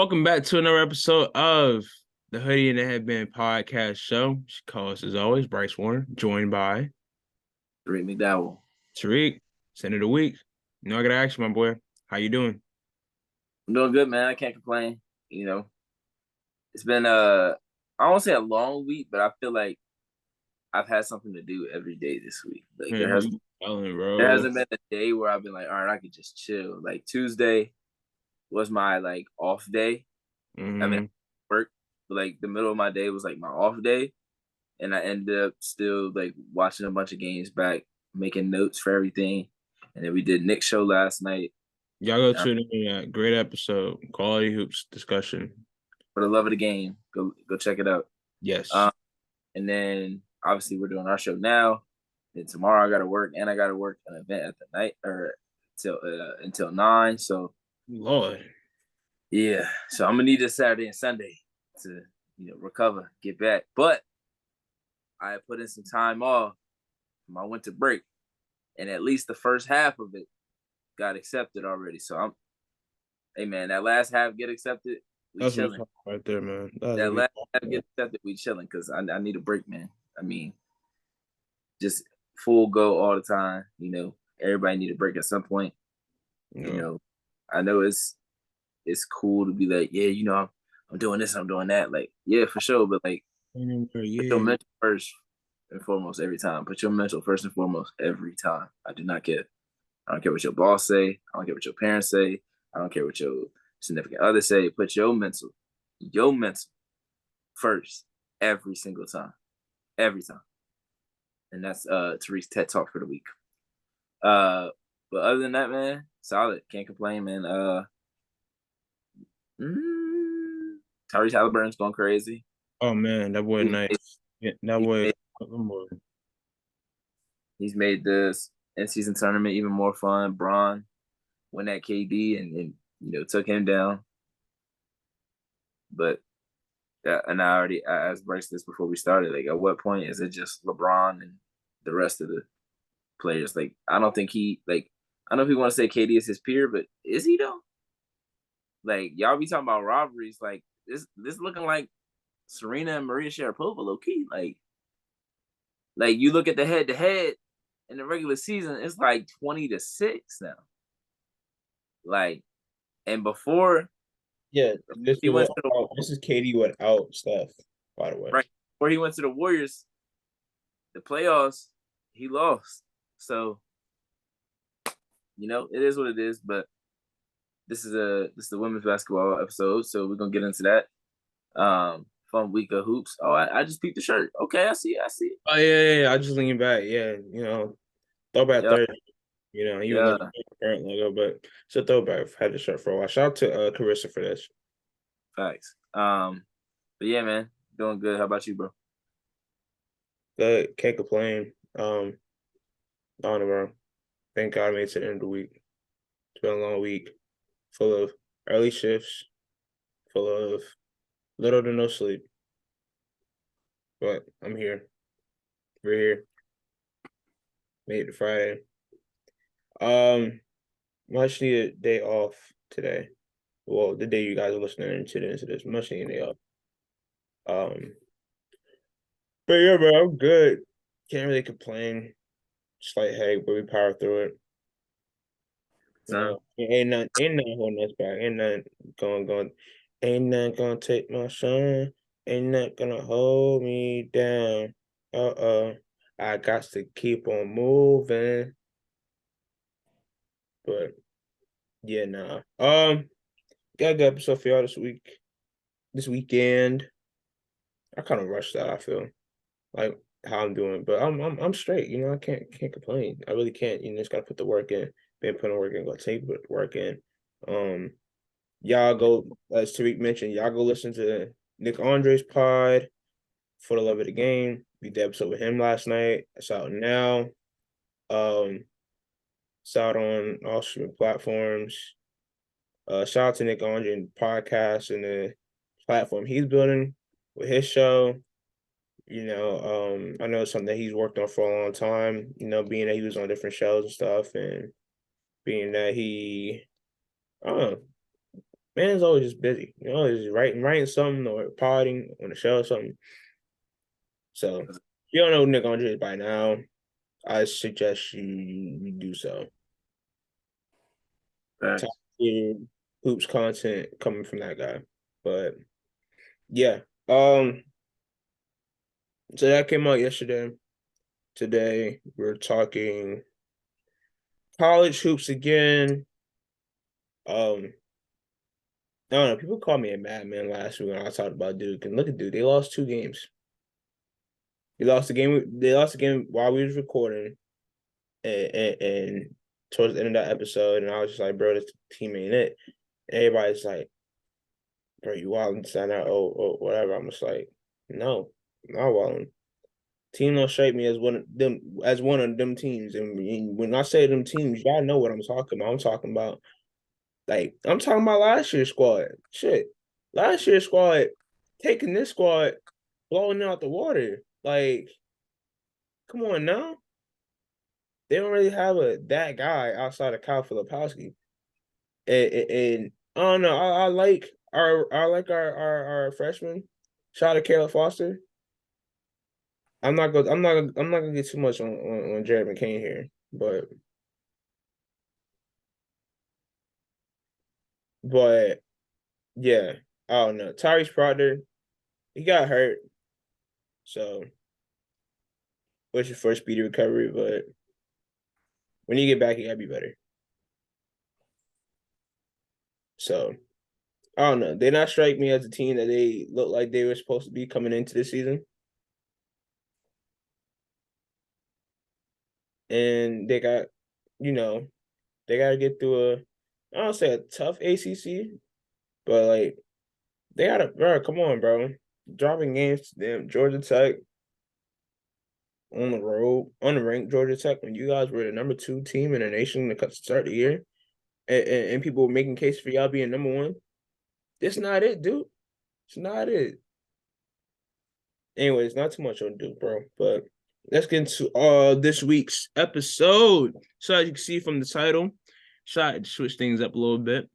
Welcome back to another episode of the Hoodie and the Headband podcast show. Co-host as always, Bryce Warner, joined by Tariq McDowell. Tariq, Center of the Week. You know, I gotta ask you, my boy, how you doing? I'm doing good, man. I can't complain. It's been I won't say a long week, but I feel like I've had something to do every day this week. Like Man, there who has you telling, there bro? hasn't been a day where I've been like, all right, I could just chill. Like Tuesday was my like off day. I mean Mm-hmm. work, but like the middle of my day was like my off day. And I ended up still like watching a bunch of games back, making notes for everything. And then we did Nick's show last night. Y'all go tune in that great episode, Quality Hoops discussion. For the love of the game, go check it out. Yes. Um, And then obviously we're doing our show now. And tomorrow I got to work, and I got to work an event at the night or until 9. So Lord. yeah, so I'm gonna need this Saturday and Sunday to recover, get back. But I put in some time off for my winter break, and at least the first half of it got accepted already. So hey man, that last half get accepted, we That's what I'm chilling. talking about right there, man. That's That what we last talking half get accepted, we chilling because I need a break, man. I mean, just full go all the time. Everybody need a break at some point. You about. know, I know it's cool to be like, yeah, I'm doing this, I'm doing that. Like, yeah, for sure. But like, put your Yeah. mental first and foremost every time. Put your mental first and foremost every time. I do not care. I don't care what your boss say. I don't care what your parents say. I don't care what your significant other say. Put your mental first every single time. Every time. And that's Tariq's TED Talk for the week. But other than that, man, solid. Can't complain, man. Tyrese Halliburton's going crazy. Oh man, that boy He's made, nice. Yeah, that he's boy. made, Come on. he's made this in-season tournament even more fun. Braun went at KD and took him down. But and I asked Bryce this before we started. Like, at what point is it just LeBron and the rest of the players? Like, I don't think he like. I know people want to say KD is his peer, but is he though? Like, y'all be talking about robberies. Like this looking like Serena and Maria Sharapova, low key. Like you look at the head to head in the regular season, it's like 20-6 now. Like, and before Yeah, this he is went what to the this is KD without stuff, by the way. right before he went to the Warriors, the playoffs, he lost. So it is what it is. But this is the women's basketball episode, so we're gonna get into that. Fun week of hoops. Oh, I just peeped the shirt. Okay, I see. Oh yeah. I just leaned back. Yeah, throwback Yeah, Thursday. Even though yeah. it's the current logo, but it's a throwback. I've had the shirt for a while. Shout out to Carissa for this. Facts. But yeah, man, doing good. How about you, bro? Good, can't complain. I don't know, bro. Thank God I made it to the end of the week. It's been a long week, full of early shifts, full of little to no sleep. But I'm here. We're here. Made it to Friday. Much needed day off today. Well, the day you guys are listening to this, much needed day off. Um, but yeah, bro, I'm good. Can't really complain. Just like, hey, but we power through it. Son, Ain't nothing holding us back. Ain't nothing gonna take my shine. Ain't nothing gonna hold me down. I got to keep on moving. But yeah, nah. Got a good episode for y'all this weekend. I kind of rushed that, I feel. Like how I'm doing, but I'm straight. I can't complain. I really can't. Just gotta put the work in. Been putting work in, gonna take the work in. Um, y'all go, as Tariq mentioned, y'all go listen to Nick Andre's pod for the love of the game. We did episode with him last night. It's out now. Um, it's out on all streaming platforms. Shout out to Nick Andre and podcast and the platform he's building with his show. I know it's something that he's worked on for a long time, being that he was on different shows and stuff, and being that he, I don't know, man's always just busy. He's writing something or potting on the show or something. So if you don't know Nick Andre by now, I suggest you do so. Top Facts. tier hoops content coming from that guy. But yeah. Um, so that came out yesterday. Today we're talking college hoops again. I don't know. People called me a madman last week when I talked about Duke. And look at Duke. They lost 2 games. They lost the game while we was recording, and towards the end of that episode. And I was just like, bro, this team ain't it. And everybody's like, bro, you wilding sign out or whatever. I'm just like, no, I'm not wilding. Team don't shape me as one of them teams. And when I say them teams, y'all know what I'm talking about. I'm talking about last year's squad. Shit. Last year's squad taking this squad, blowing it out the water. Like, come on now. They don't really have that guy outside of Kyle Filipowski. And I don't know. I like our freshman. Shout out to Caleb Foster. I'm not gonna get too much on Jared McCain here, but yeah, I don't know. Tyrese Proctor, he got hurt, so what's your first speedy recovery? But when you get back, you gotta be better. So I don't know. They not strike me as a team that they look like they were supposed to be coming into the season. And you know, they got to get through I don't say a tough ACC, but like they got to, bro. Come on, bro. Dropping games to them, Georgia Tech on the road, unranked Georgia Tech when you guys were the number 2 team in the nation to start the year, and people were making case for y'all being number 1. That's not it, dude. It's not it. Anyways, not too much on Duke, bro. But let's get into this week's episode. So as you can see from the title, tried to switch things up a little bit.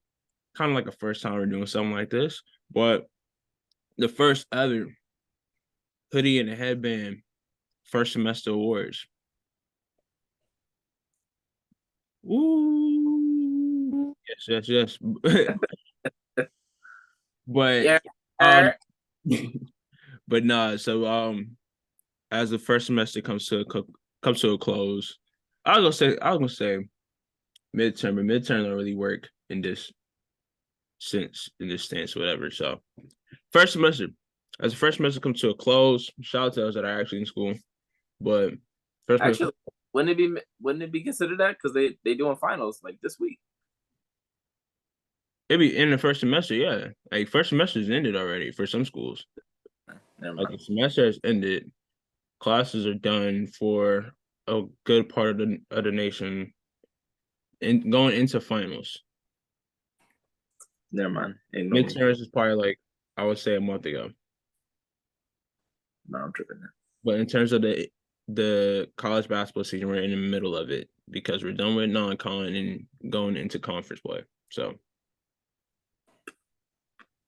Kind of like a first time we're doing something like this. But the first ever Hoodie and Headband first semester awards. Ooh. Yes. But Yeah. um but nah, so as the first semester comes to a close, I was gonna say midterm, but midterm don't really work in this stance, whatever. So first semester, as the first semester comes to a close, shout out to those that are actually in school. But first semester, Actually, wouldn't it be considered that because they doing finals like this week? it'd be in the first semester, yeah. Like first semester is ended already for some schools. Never Like mind. the semester has ended, classes are done for a good part of the nation, and going into finals. Never mind. Ignore me. Midterms is probably like I would say a month ago. No, I'm tripping now. But in terms of the college basketball season, we're in the middle of it because we're done with non-con and going into conference play. So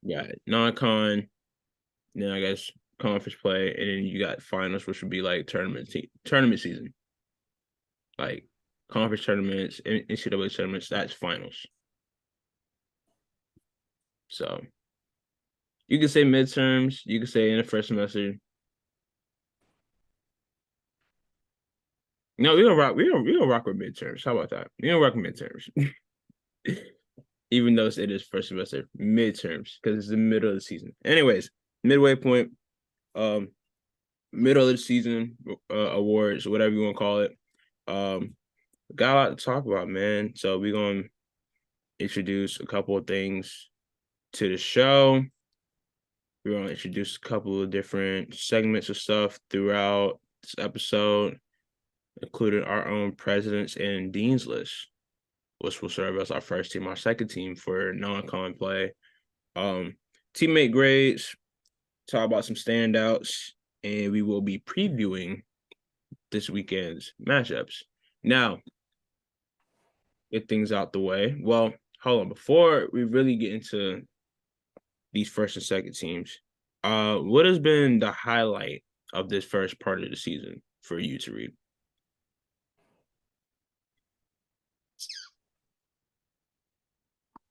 yeah, non-con, then I guess conference play, and then you got finals, which would be like tournament season, like conference tournaments, NCAA tournaments. That's finals. So you can say midterms, you can say in the first semester. No, we don't rock. We don't rock with midterms. How about that? We don't rock with midterms. Even though it is first semester, midterms, because it's the middle of the season. Anyways, midway point, um, middle of the season awards, whatever you want to call it. Got a lot to talk about, man. So we're gonna introduce a couple of things to the show. We're gonna introduce a couple of different segments of stuff throughout this episode, including our own presidents and deans list, which will serve as our first team, our second team for non-con play. Teammate grades, talk about some standouts, and we will be previewing this weekend's matchups. Now, get things out the way. Well, hold on, before we really get into these first and second teams, what has been the highlight of this first part of the season for you to read?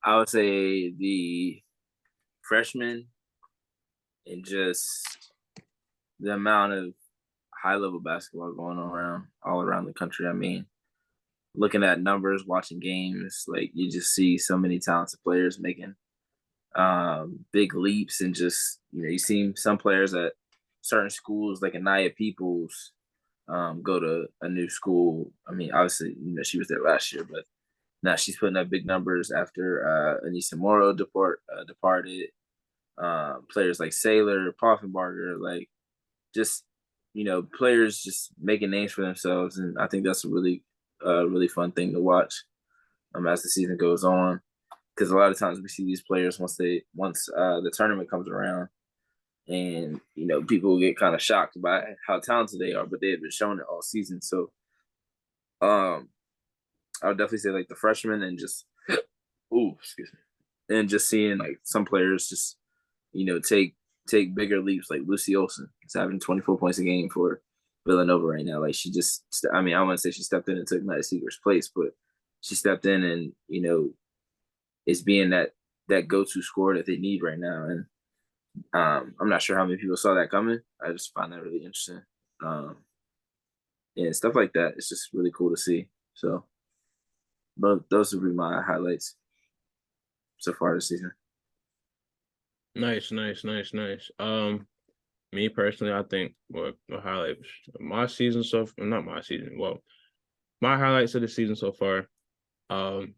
I would say the freshmen and just the amount of high level basketball going on around all around the country. I mean, looking at numbers, watching games, like you just see so many talented players making big leaps, and just you see some players at certain schools like Anaya Peoples go to a new school. I mean, obviously, she was there last year, but now she's putting up big numbers after Anissa Moro departed. Players like Saylor, Poffenbarger, like just players just making names for themselves, and I think that's a really fun thing to watch as the season goes on. Because a lot of times we see these players once the tournament comes around, and people get kind of shocked by how talented they are, but they have been showing it all season. So um, I would definitely say like the freshmen and just ooh, excuse me, and just seeing like some players just take bigger leaps. Like Lucy Olson is having 24 points a game for Villanova right now. Like she just, I mean, I don't want to say she stepped in and took Matt Seeger's place, but she stepped in and is being that go-to scorer that they need right now. And I'm not sure how many people saw that coming. I just find that really interesting. Um, and stuff like that. It's just really cool to see. So, but those would be my highlights so far this season. Nice, nice, nice, nice. Me personally, I think what highlights my season not my season. Well, my highlights of the season so far, um,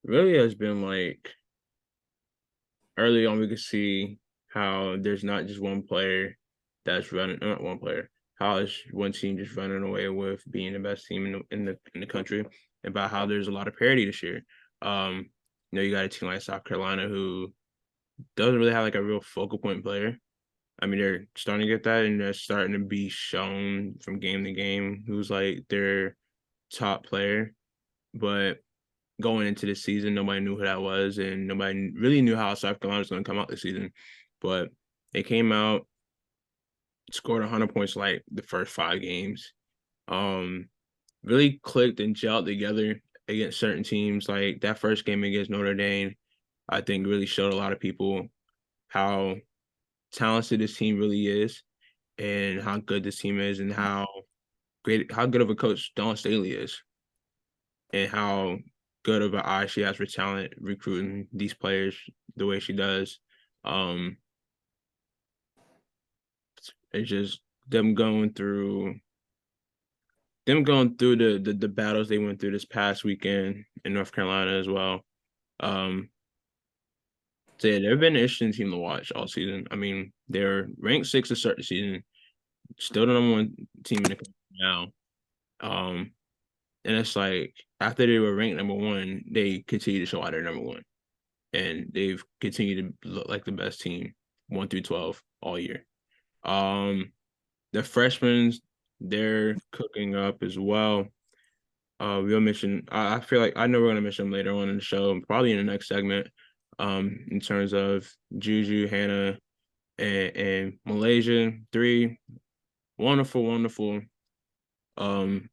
really has been like early on we could see how there's not just one player that's running, not one player, how is one team just running away with being the best team in the country, about how there's a lot of parity this year. Um, you got a team like South Carolina who doesn't really have like a real focal point player. I mean, they're starting to get that, and they're starting to be shown from game to game who's like their top player. But going into the season, nobody knew who that was, and nobody really knew how South Carolina was going to come out this season. But they came out, scored 100 points like the first 5 games. Um, really clicked and gelled together against certain teams. Like that first game against Notre Dame, I think really showed a lot of people how talented this team really is, and how good this team is, and how good of a coach Dawn Staley is, and how good of an eye she has for talent recruiting these players the way she does. Um, it's just them going through the battles they went through this past weekend in North Carolina as well. Um, so yeah, they've been an interesting team to watch all season. I mean, they're ranked 6 to start the season, still the number 1 team in the country now. Um, and it's like after they were ranked number 1, they continue to show out they're number 1, and they've continued to look like the best team 1 through 12 all year. Um, the freshmen, they're cooking up as well. We'll mention. I feel like I know we're gonna mention them later on in the show, probably in the next segment. In terms of Juju, Hannah, and Malaysia, 3 wonderful, wonderful um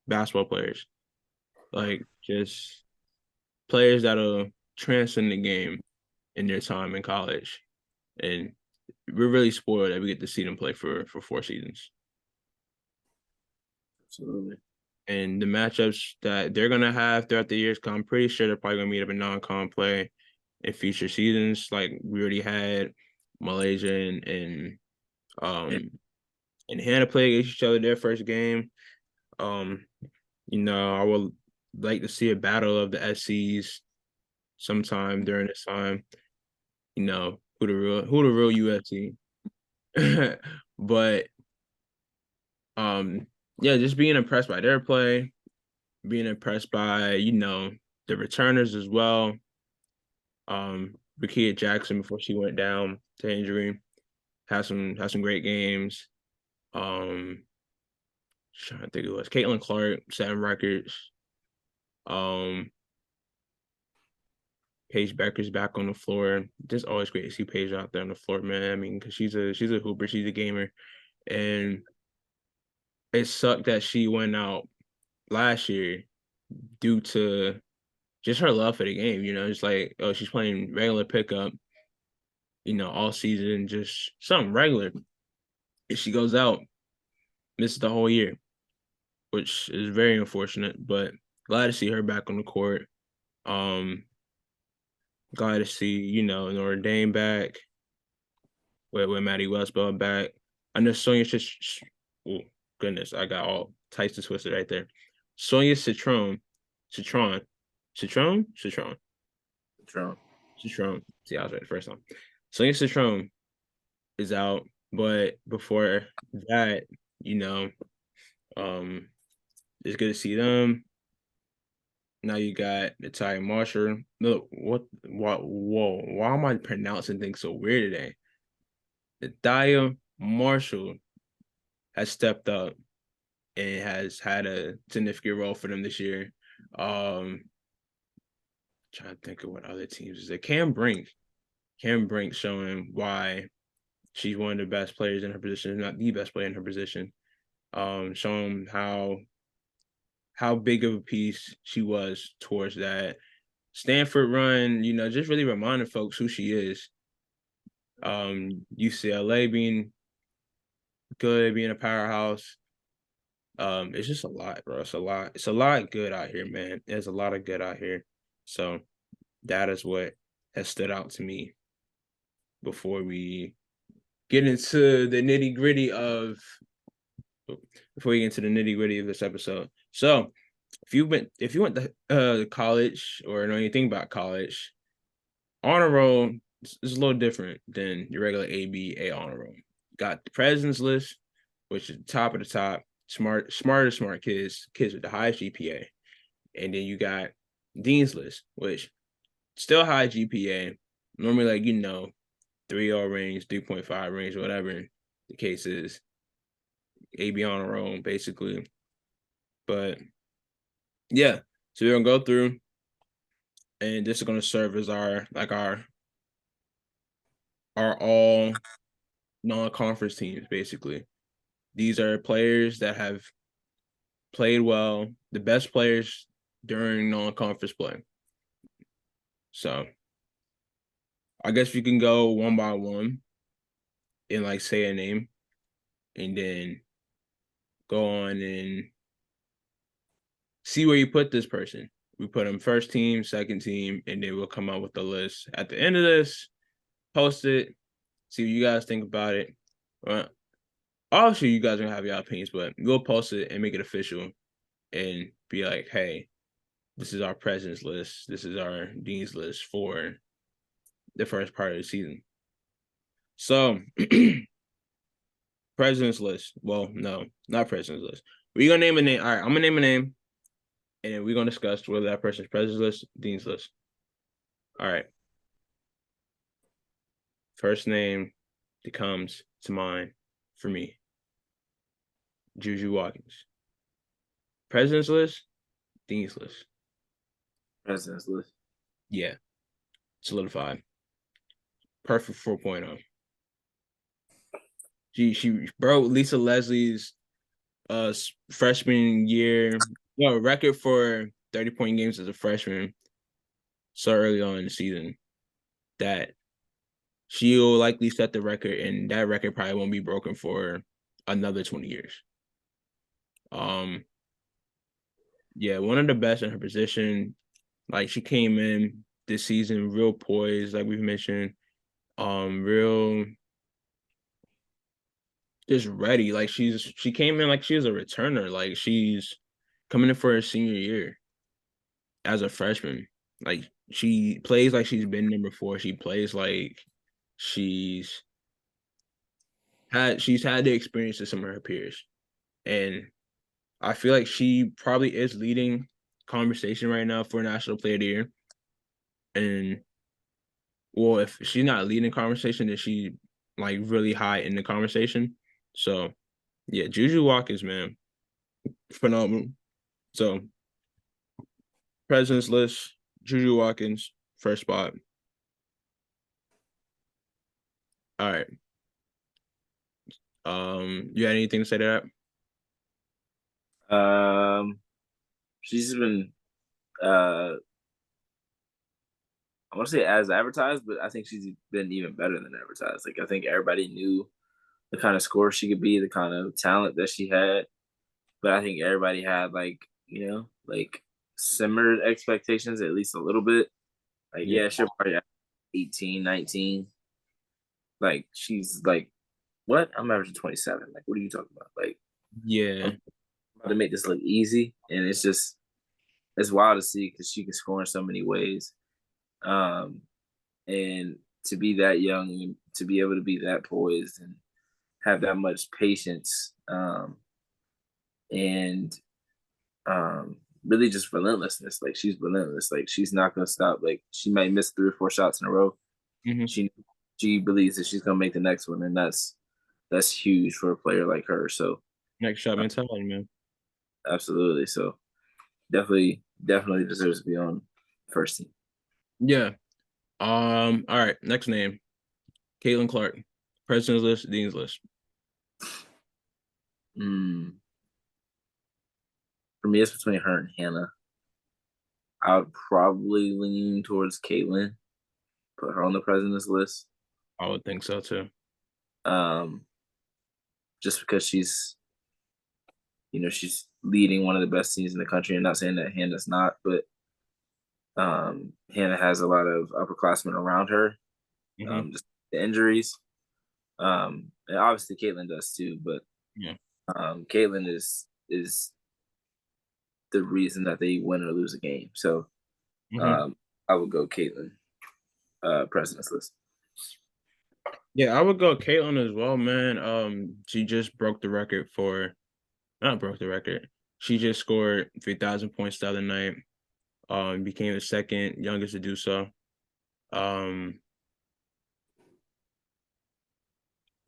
basketball players. Like just players that'll transcend the game in their time in college, and we're really spoiled that we get to see them play for 4 seasons. Absolutely. And the matchups that they're gonna have throughout the years, I'm pretty sure they're probably gonna meet up in non-con play in future seasons. Like we already had Malaysia um and Hannah play against each other their first game. Um, I would like to see a battle of the SCs sometime during this time. Who the real UFC. But yeah, just being impressed by their play, being impressed by, the returners as well. Rakia Jackson before she went down to injury had some great games. Trying to think it was Caitlin Clark, 7 records. Um, Paige Becker's back on the floor. Just always great to see Paige out there on the floor, man. I mean, because she's a hooper, she's a gamer, and it sucked that she went out last year due to just her love for the game. It's like, oh, she's playing regular pickup, all season, just something regular. And she goes out, misses the whole year, which is very unfortunate. But glad to see her back on the court. Um, Glad to see Notre Dame back with Maddie Westbell back. I know Sonia just. Oh goodness, I got all types of twisted right there. Sonia Citron. Trump. Citron. See, I was right the first time. Sonia Citron is out, but before that, you know, um, it's good to see them. Now you got Natalia Marshall. No, whoa, why am I pronouncing things so weird today? Natalia Marshall has stepped up and has had a significant role for them this year. Trying to think of what other teams is it. Cam Brink showing why she's one of the best players in her position, if not the best player in her position. Showing how big of a piece she was towards that Stanford run, just really reminding folks who she is. UCLA being good, being a powerhouse. It's just a lot, bro. It's a lot. It's a lot good out here, man. There's a lot of good out here. So that is what has stood out to me before we get into the nitty gritty of this episode. So if you went to college or know anything about college, honor roll is a little different than your regular A honor roll. Got the president's list, which is top of the top, smart kids with the highest GPA. And then you got dean's list, which still high GPA, normally 3.0 range, 3.5 range, whatever the case is. AB honor roll, basically. But yeah, so we're gonna go through, and this is gonna serve as our all non-conference teams, basically. These are players that have played well, the best players during non-conference play. So I guess we can go one by one and say a name and then go on and see where you put this person. We put them first team, second team, and then we'll come up with the list. At the end of this, post it, see what you guys think about it. Well, obviously, you guys are going to have your opinions, but we'll post it and make it official and be like, hey, this is our president's list. This is our dean's list for the first part of the season. So, president's list. Well, no, not president's list. We're going to name a name. All right, I'm going to name a name, and we're going to discuss whether that person's president's list, dean's list. All right. First name that comes to mind for me, Juju Watkins. President's list, dean's list. President's list. Yeah, solidified. Perfect 4.0. She broke Lisa Leslie's freshman year, record for 30-point games as a freshman so early on in the season that she'll likely set the record, and that record probably won't be broken for another 20 years. Yeah, one of the best in her position. She came in this season real poised, like we've mentioned, real just ready. She came in like she was a returner. She's coming in for her senior year as a freshman. She plays like she's been there before. She plays like she's had the experience of some of her peers. And I feel like she probably is leading conversation right now for National Player of the Year. And well, if she's not leading conversation, then she really high in the conversation. So yeah, Juju Watkins, man, phenomenal. So president's list, Juju Watkins, first spot. All right. You got anything to say to that. She's been I want to say as advertised, but I think she's been even better than advertised. Like I think everybody knew the kind of score she could be, the kind of talent that she had, but I think everybody had like similar expectations at least a little bit. Like that? yeah, she'll probably have 18, 19. Like she's like, what? I'm averaging 27. Like what are you talking about? Like Yeah. I'm about to make this look easy, and it's wild to see because she can score in so many ways. Um, and to be that young and to be able to be that poised and have that much patience, and really just relentlessness. Like she's relentless. Like she's not gonna stop. Like she might miss 3 or 4 shots in a row. Hmm. She believes that she's gonna make the next one, and that's huge for a player like her. So Next shot mentality, man. absolutely. So definitely deserves to be on first team. Yeah. All right. Next name, Caitlin Clark. President's list, Dean's list. Mm. For me, it's between her and Hannah. I would probably lean towards Caitlin, put her on the president's list. I would think so too. Um, just because she's leading one of the best teams in the country. I'm not saying that Hannah's not, but Hannah has a lot of upperclassmen around her. Hmm. Just the injuries. And obviously Caitlin does too, but Yeah. Caitlin is the reason that they win or lose a game. So Hmm. um, I would go Caitlin, president's list. Yeah, I would go Caitlin as well, man. She just broke the record for not broke the record. She just scored 3,000 points the other night. Became the second youngest to do so. Um,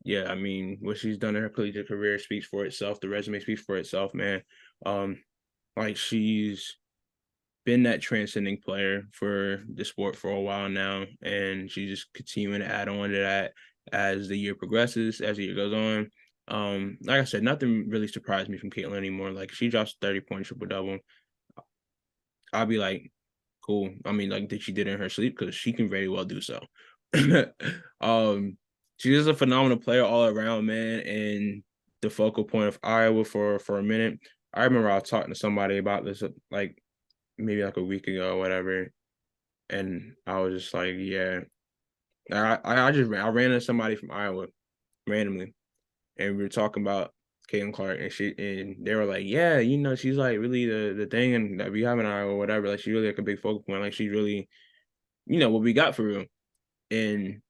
yeah, I mean, what she's done in her collegiate career speaks for itself. The resume speaks for itself, man. Um, like she's been that transcending player for the sport for a while now, and she's just continuing to add on to that as the year progresses, as the year goes on. Like I said, nothing really surprised me from Caitlin anymore. Like she drops 30 point triple double, I'll be like, cool. I mean, like that she did in her sleep because she can very well do so. um, she's just a phenomenal player all around, man, and the focal point of Iowa for a minute. I remember I was talking to somebody about this like maybe like a week ago or whatever, and I was just like, yeah. I ran into somebody from Iowa randomly, and we were talking about Caitlin Clark, and they were like, yeah, she's like really the thing and that we have in Iowa or whatever. Like she's really like a big focal point. Like she's really, what we got for real. And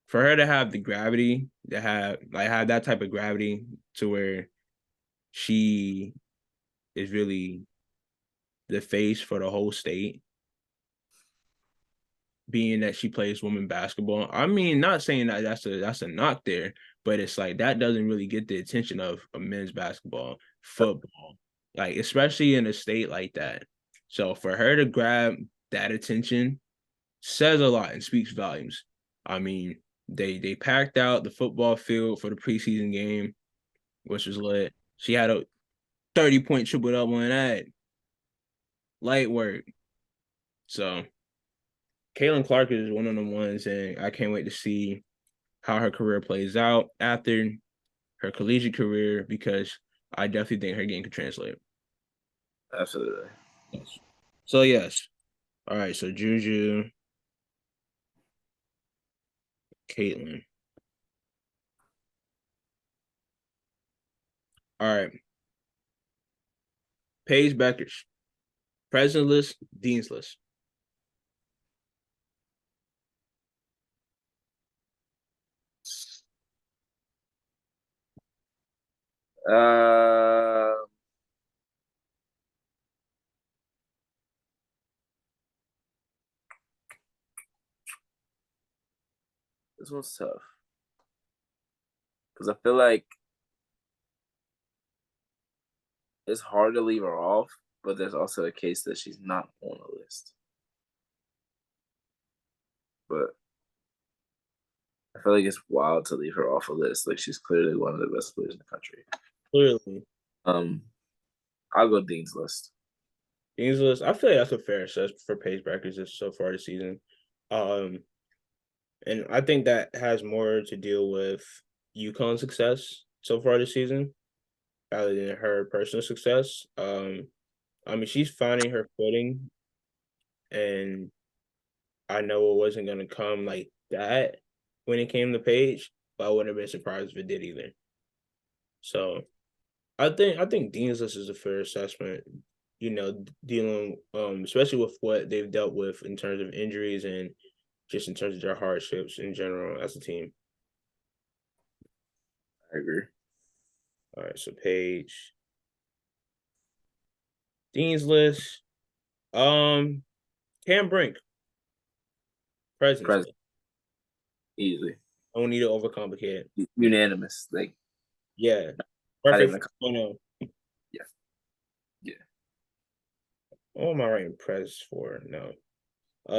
for her to have the gravity, to have that type of gravity to where she is really the face for the whole state, being that she plays women basketball. I mean, not saying that that's a knock there, but it's like that doesn't really get the attention of a men's basketball, football, like especially in a state like that. So for her to grab that attention says a lot and speaks volumes. I mean, they packed out the football field for the preseason game, which was lit. She had a 30-point triple double in that. Light work. So Caitlin Clark is one of the ones, and I can't wait to see how her career plays out after her collegiate career because I definitely think her game can translate. Absolutely. Yes. So yes. All right. So Juju, Caitlin. All right. Paige Beckers. President list, Dean's list. Uh, this one's tough because I feel like it's hard to leave her off, but there's also a case that she's not on the list. but I feel like it's wild to leave her off a list. Like she's clearly one of the best players in the country. Clearly. Um, I'll go Dean's List. Dean's List, I feel like that's a fair assessment for pace breakers so far this season. Um, and I think that has more to deal with UConn's success so far this season rather than her personal success. I mean, she's finding her footing, and I know it wasn't going to come like that when it came to Paige, but I wouldn't have been surprised if it did either. So I think Dean's List is a fair assessment. You know, dealing especially with what they've dealt with in terms of injuries and just in terms of their hardships in general as a team. I agree. All right, so Paige, Dean's List, um, Cam Brink, President's President List. easily Don't need to overcomplicate it. unanimous. Like Yeah, not perfect even. 4.0. Yeah, yeah. What am I writing Prez for? No.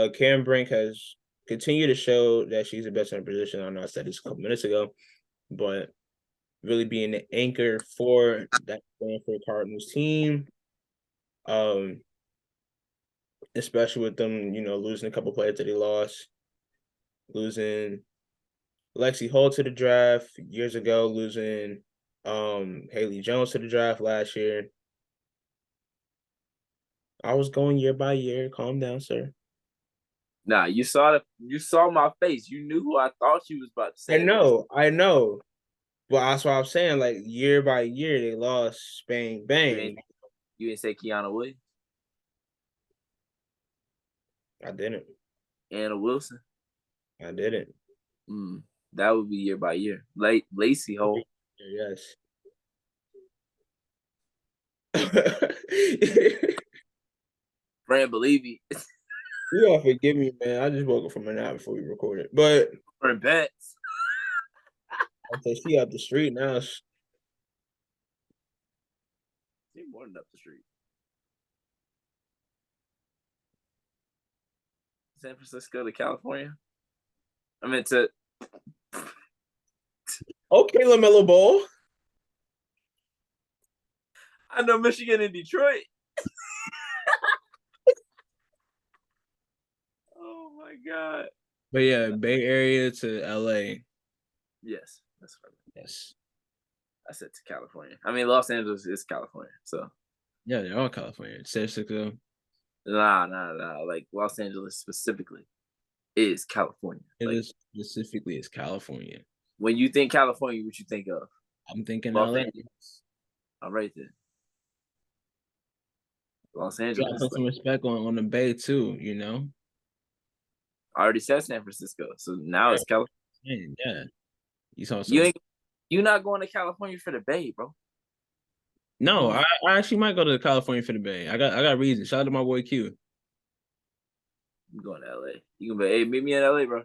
Cam Brink has continued to show that she's the best in her position. I know I said this a couple minutes ago, but really being the anchor for that Stanford Cardinals team. Um, especially with them, losing a couple players that they lost, losing Lexi Hull to the draft years ago, losing Haley Jones to the draft last year. I was going year by year. Calm down, sir. Nah, you saw my face. You knew who I thought you was about to I say next. know, I know. But that's what I'm saying. Like year by year, they lost. Bang, You ain't bang. you ain't say Kiana Williams, I didn't. Anna Wilson. I didn't. That would be year by year. Lacey Hole, Yes. Fran Believy, You gotta forgive me, man. I just woke up from a nap before we recorded. But Fran Betts. I say she up the street now. She more than up the street. San Francisco to California. I meant to. Okay, LaMelo Ball. I know Michigan and Detroit. Oh my god. But yeah, Bay Area to LA. Yes, that's what Yes. I said to California. I mean, Los Angeles is California, so Yeah, they're all California. San Francisco. nah. Like Los Angeles specifically is California. It Like is specifically is California. when you think California, what you think of? I'm thinking Los LA. Angeles. All right then. Los You gotta Angeles. put some respect on the Bay too, I already said San Francisco, so now Right. it's California. Yeah. You saw You some. ain't you not going to California for the Bay, bro. No, Oh, I actually might go to California for the Bay. I got reasons. Shout out to my boy Q. I'm going to LA. You can be, hey, meet me in LA, bro.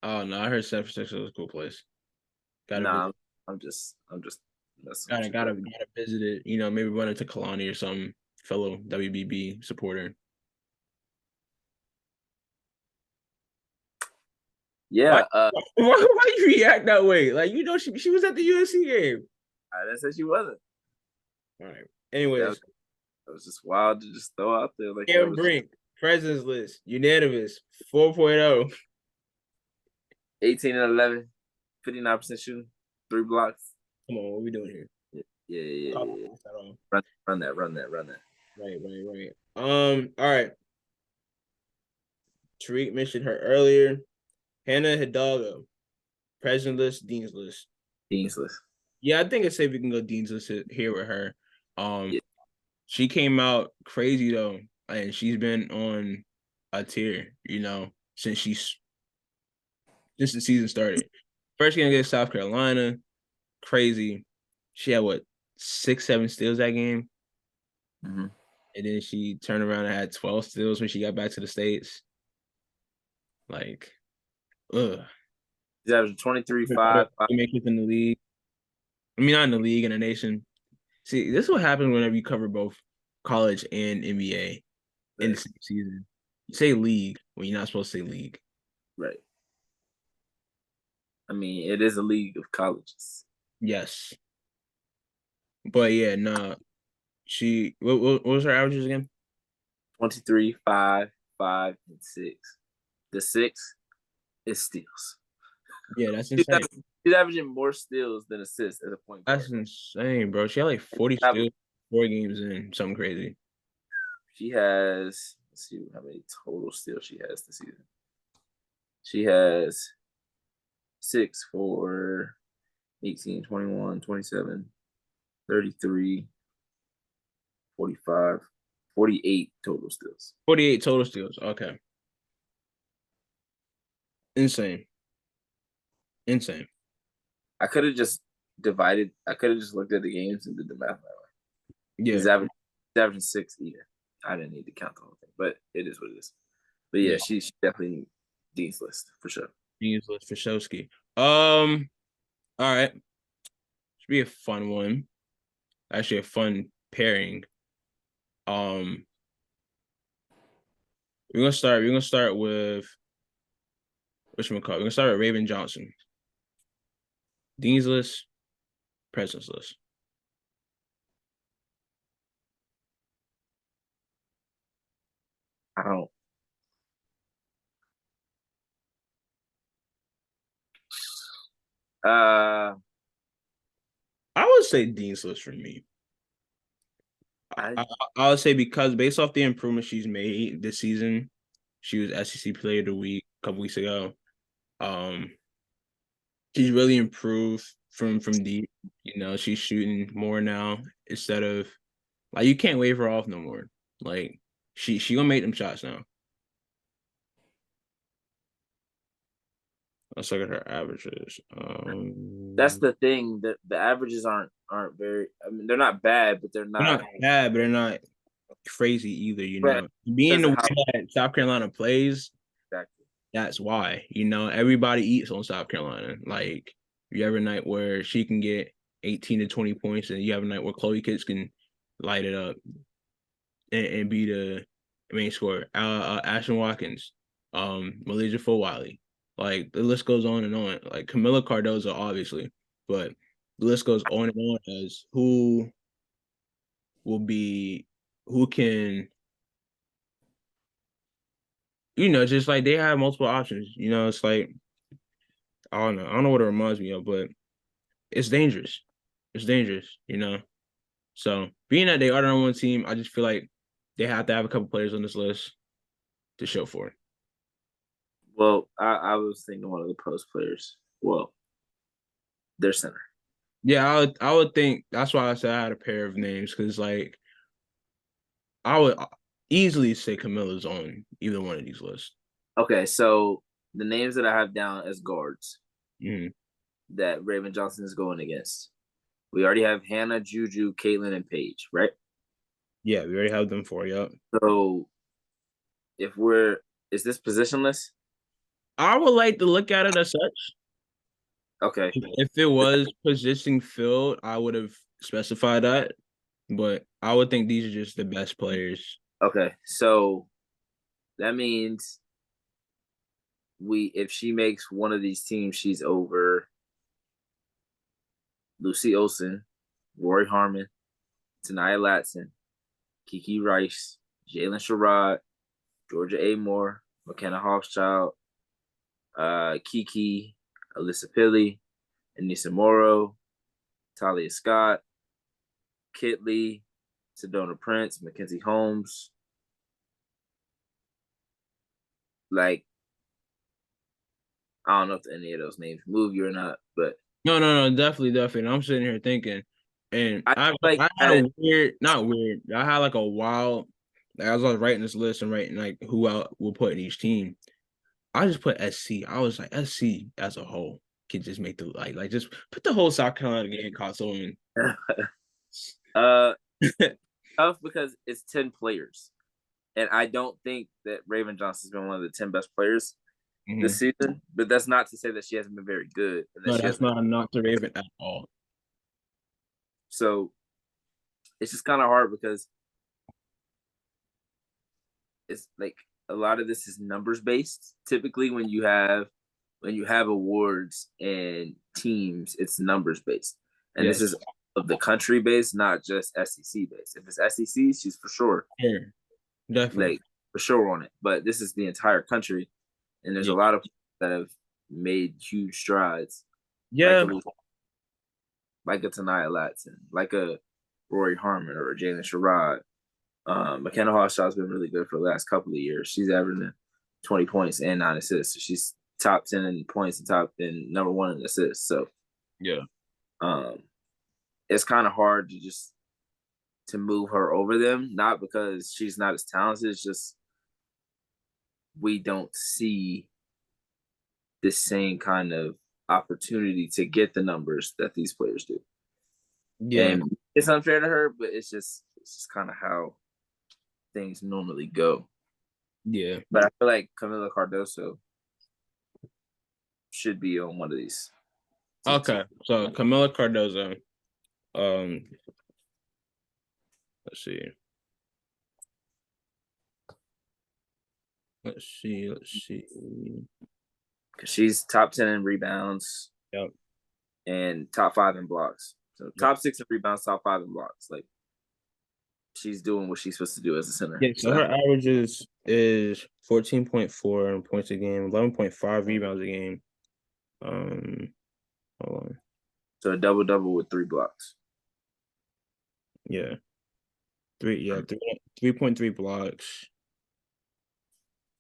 Oh no, I heard San Francisco is a cool place. Gotta Nah, visit. I'm just messing with Gotta you, gotta bro. gotta visit it. Maybe run into Kalani or some fellow WBB supporter. Why Yeah, why you react that way? Like she was at the USC game. I didn't say she wasn't. All right. That Anyways, was, that was just wild to just throw out there like that Cam was Brink, President's List, unanimous, 4.0. 18 and 11, 59% shooting, 3 blocks. Come on, what we doing here? Yeah. At all. Run that. Right. All right. Tariq mentioned her earlier. Hannah Hidalgo, President's List, Dean's List. Dean's List. Yeah, I think it's safe we can go Dean's List here with her. Yeah. She came out crazy though, and she's been on a tear, since the season started. First game against South Carolina, crazy. She had what 6, 7 steals that game, Mm-hmm. and then she turned around and had 12 steals when she got back to the States. Like, ugh. He's averaging 23, 5. Makers in the league. I mean, not in the league, in the nation. See, this is what happens whenever you cover both college and NBA. in the Right. same season. You say league when you're not supposed to say league. Right. I mean, it is a league of colleges. Yes. But yeah, nah. What was her averages again? 23, 5, 5, and 6. The 6 is steals. Yeah, that's She's insane. averaging more steals than assists as a point guard. That's insane, bro. She had like 40 steals, 4 games in, something crazy. She has, let's see how many total steals she has this season. She has 6 for 18, 21, 27, 33, 45, 48 total steals. 48 total steals. Okay. Insane. Insane. I could have just I could have just looked at the games and did the math that way. Yeah. He's averaging 6 even. I didn't need to count the whole thing, but it is what it is. But yeah, Yeah. she's definitely Dean's list for sure. Useless for Shosky. All right. Should be a fun one. Actually, a fun pairing. Um, We're gonna start with which one call? We're gonna start with Raven Johnson. Dean's list, President's list. I don't. Uh, I would say Dean's list for me. I I would say because based off the improvement she's made this season, she was SEC Player of the Week a couple weeks ago. Um, she's really improved from deep. You know, she's shooting more now instead of like you can't wave her off no more. Like she gonna make them shots now. Let's look at her averages. that's the thing that the averages aren't very. I mean, they're not bad, but they're They're not. not bad, but they're not crazy either. You But know, being because the of way how that South Carolina plays, exactly. that's why. You know, everybody eats on South Carolina. Like you have a night where she can get 18 to 20 points, and you have a night where Chloe Kitts can light it up and be the main scorer. Ashton Watkins, Malaysia Wiley. Like the list goes on and on. Like Camilla Cardozo, obviously, but the list goes on and on as will be who can just like they have multiple options. You know, it's like I don't know what it reminds me of, but it's dangerous. It's dangerous, you know. So being that they are the number one team, I just feel like they have to have a couple players on this list to show for it. Well, I was thinking one of the post players. Well, their center. Yeah, I would think that's why I said I had a pair of names because like I would easily say Camilla's on either one of these lists. Okay, so the names that I have down as guards Mhm. that Raven Johnson is going against. We already have Hannah, Juju, Caitlin, and Paige, right? Yeah, we already have them for you. So if we're is this positionless? I would like to look at it as such. Okay. If it was position filled, I would have specified that. But I would think these are just the best players. Okay. So that means we if she makes one of these teams, she's over Lucy Olson, Rory Harmon, Tanaya Latson, Kiki Rice, Jalen Sherrod, Georgia A. Moore, McKenna Hofschild, Kiki, Alyssa Pilley, Anissa Morrow, Talia Scott, Kit Lee, Sedona Prince, Mackenzie Holmes. Like, I don't know if any of those names move you or not, but No, definitely, definitely. And I'm sitting here thinking, and I like I had added, a weird, not weird. I had like a wild. Like, as I was writing this list and writing like who I will put in each team, I just put SC. I was like SC as a whole could just make the like just put the whole South Carolina game console in. uh tough because it's 10 players. And I don't think that Raven Johnson's been one of the 10 best players this Mhm. season, but that's not to say that she hasn't been very good and that No, she that's hasn't. not a knock to Raven at all. So it's just kind of hard because it's like a lot of this is numbers based. Typically, when you have awards and teams, it's numbers based, and this Yes. is of the country based, not just SEC based. If it's SEC, she's for sure, Sure. Definitely. like for sure on it. But this is the entire country, and there's a Yeah. lot of people that have made huge strides, like Yeah. a Tanaya Latson, like a Rory Harmon or a Jalen Sherrod. McKenna Hawshaw's been really good for the last couple of years. She's averaging 20 points and 9 assists. So she's top 10 in points and top and number one in assists. So Yeah. um, it's kind of hard to move her over them, not because she's not as talented. It's just we don't see the same kind of opportunity to get the numbers that these players do. Yeah. And it's unfair to her, but it's just kind of how things normally go. Yeah. But I feel like Camila Cardoso should be on one of these teams. Okay. So Camila Cardozo. Um, let's see. Let's see. Let's see. Because she's top 10 in rebounds Yep. and top 5 in blocks. So Yep. top 6 in rebounds, top 5 in blocks. Like she's doing what she's supposed to do as a center. Yeah, so her averages is 14.4 points a game, 11.5 rebounds a game. Hold on. So a double double with 3 blocks. Yeah. 3.3 blocks.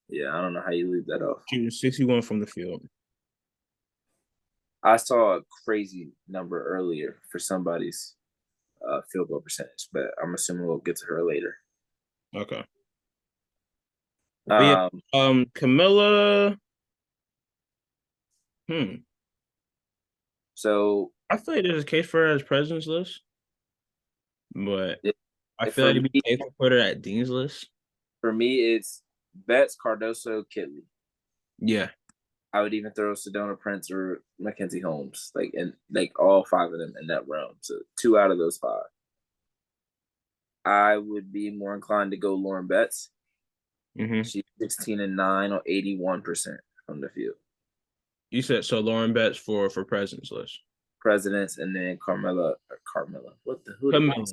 Yeah, I don't know how you leave that off. Shooting 61 from the field. I saw a crazy number earlier for somebody's field goal percentage, but I'm assuming we'll get to her later. Okay. But yeah, Camilla. So I feel like there's a case for her as president's list, but I feel for like it'd be me, safe to put her at Dean's list. for me, it's Betts, Cardoso, Kitley. Yeah. I would even throw Sedona Prince or Mackenzie Holmes, like all 5 of them in that realm. So 2 out of those 5. I would be more inclined to go Lauren Betts. Mm-hmm. She's 16-9 on 81% from the field. You said so Lauren Betts for president's list. Presidents and then Carmella. What the hoodie? Camilla.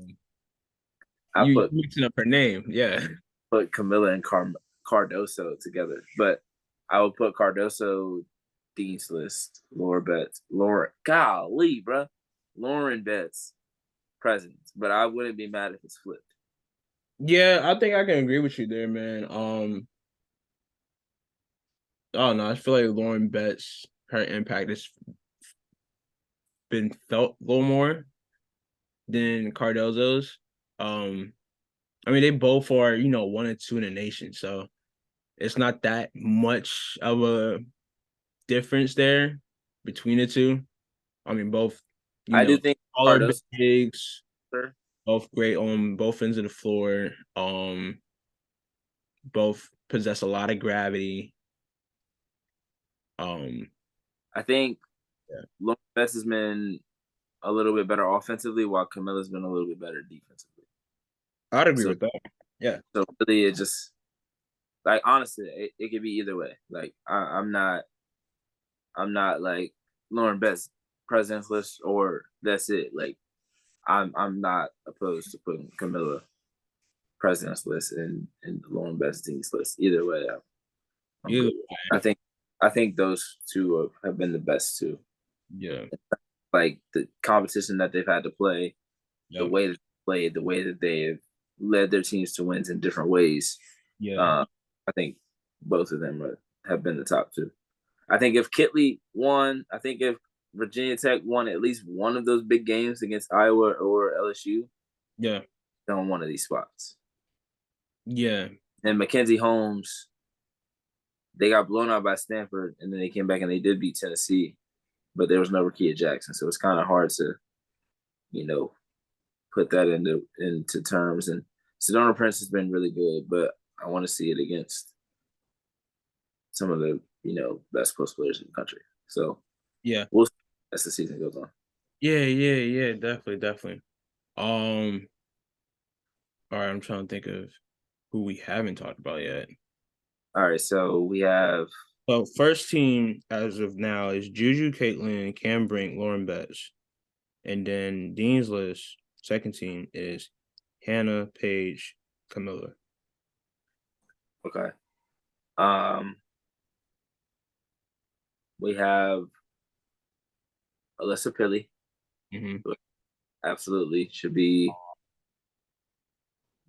I You mixing up her name, yeah. put Camilla and Cardoso together, but I would put Cardoso Dean's list, Lauren Betts, golly, bro, Lauren Betts presidents, but I wouldn't be mad if it's flipped. Yeah, I think I can agree with you there, man. Oh no, I feel like Lauren Betts, her impact has been felt a little more than Cardozo's. I mean, they both are, 1 and 2 in the nation, so it's not that much of a difference there between the two. I mean, both, I do think all are Cardoso, bigs, both great on both ends of the floor. Both possess a lot of gravity. I think Lauren Betts has been a little bit better offensively, while Camilla's been a little bit better defensively. I'd agree with that. Yeah. So really, it just like honestly, it could be either way. Like I'm not like Lauren Betts president's list or that's it. Like I'm not opposed to putting Camilla president's list and Lauren Betts Dean's list. Either way, I'm good. I think those two have been the best too. Yeah. Like the competition that they've had to play, the way that they played, the way that they have led their teams to wins in different ways. Yeah. I think both of them have been the top 2. I think if Kitley won, I think if Virginia Tech won at least one of those big games against Iowa or LSU, yeah, they're on one of these spots. Yeah. And Mackenzie Holmes, they got blown out by Stanford, and then they came back and they did beat Tennessee, but there was no Rakia Jackson, so it's kind of hard to, put that into terms. And Sedona Prince has been really good, but I want to see it against some of the best post players in the country. So yeah, we'll see as the season goes on. Yeah, definitely. All right, I'm trying to think of who we haven't talked about yet. All right, so we have So first team as of now is Juju, Caitlin, Cam Brink, Lauren Betts. And then Dean's list, second team is Hannah, Paige, Camilla. okay. Um, we have Alyssa Pilly. Mm-hmm. Absolutely should be.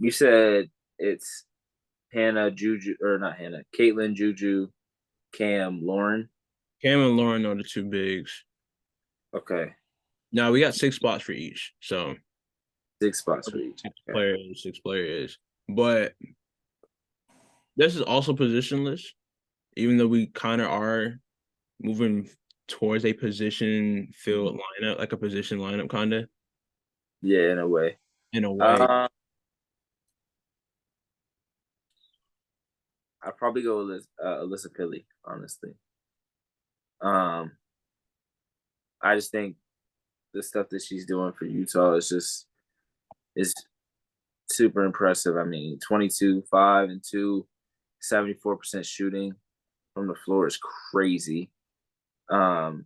You said it's Hannah, Juju, or not Hannah, Caitlin, Juju, Cam, Lauren. Cam and Lauren are the two bigs. Okay, Now we got 6 spots for each. So 6 spots for each. Okay. six players. But this is also positionless, even though we kind of are moving towards a position field lineup, like a position lineup kind of Yeah, in a way. in a way. I'd probably go with Alyssa Pilly, honestly. Um, I just think the stuff that she's doing for Utah is super impressive. I mean, 22, 5 and 2, 74% shooting from the floor is crazy. Um,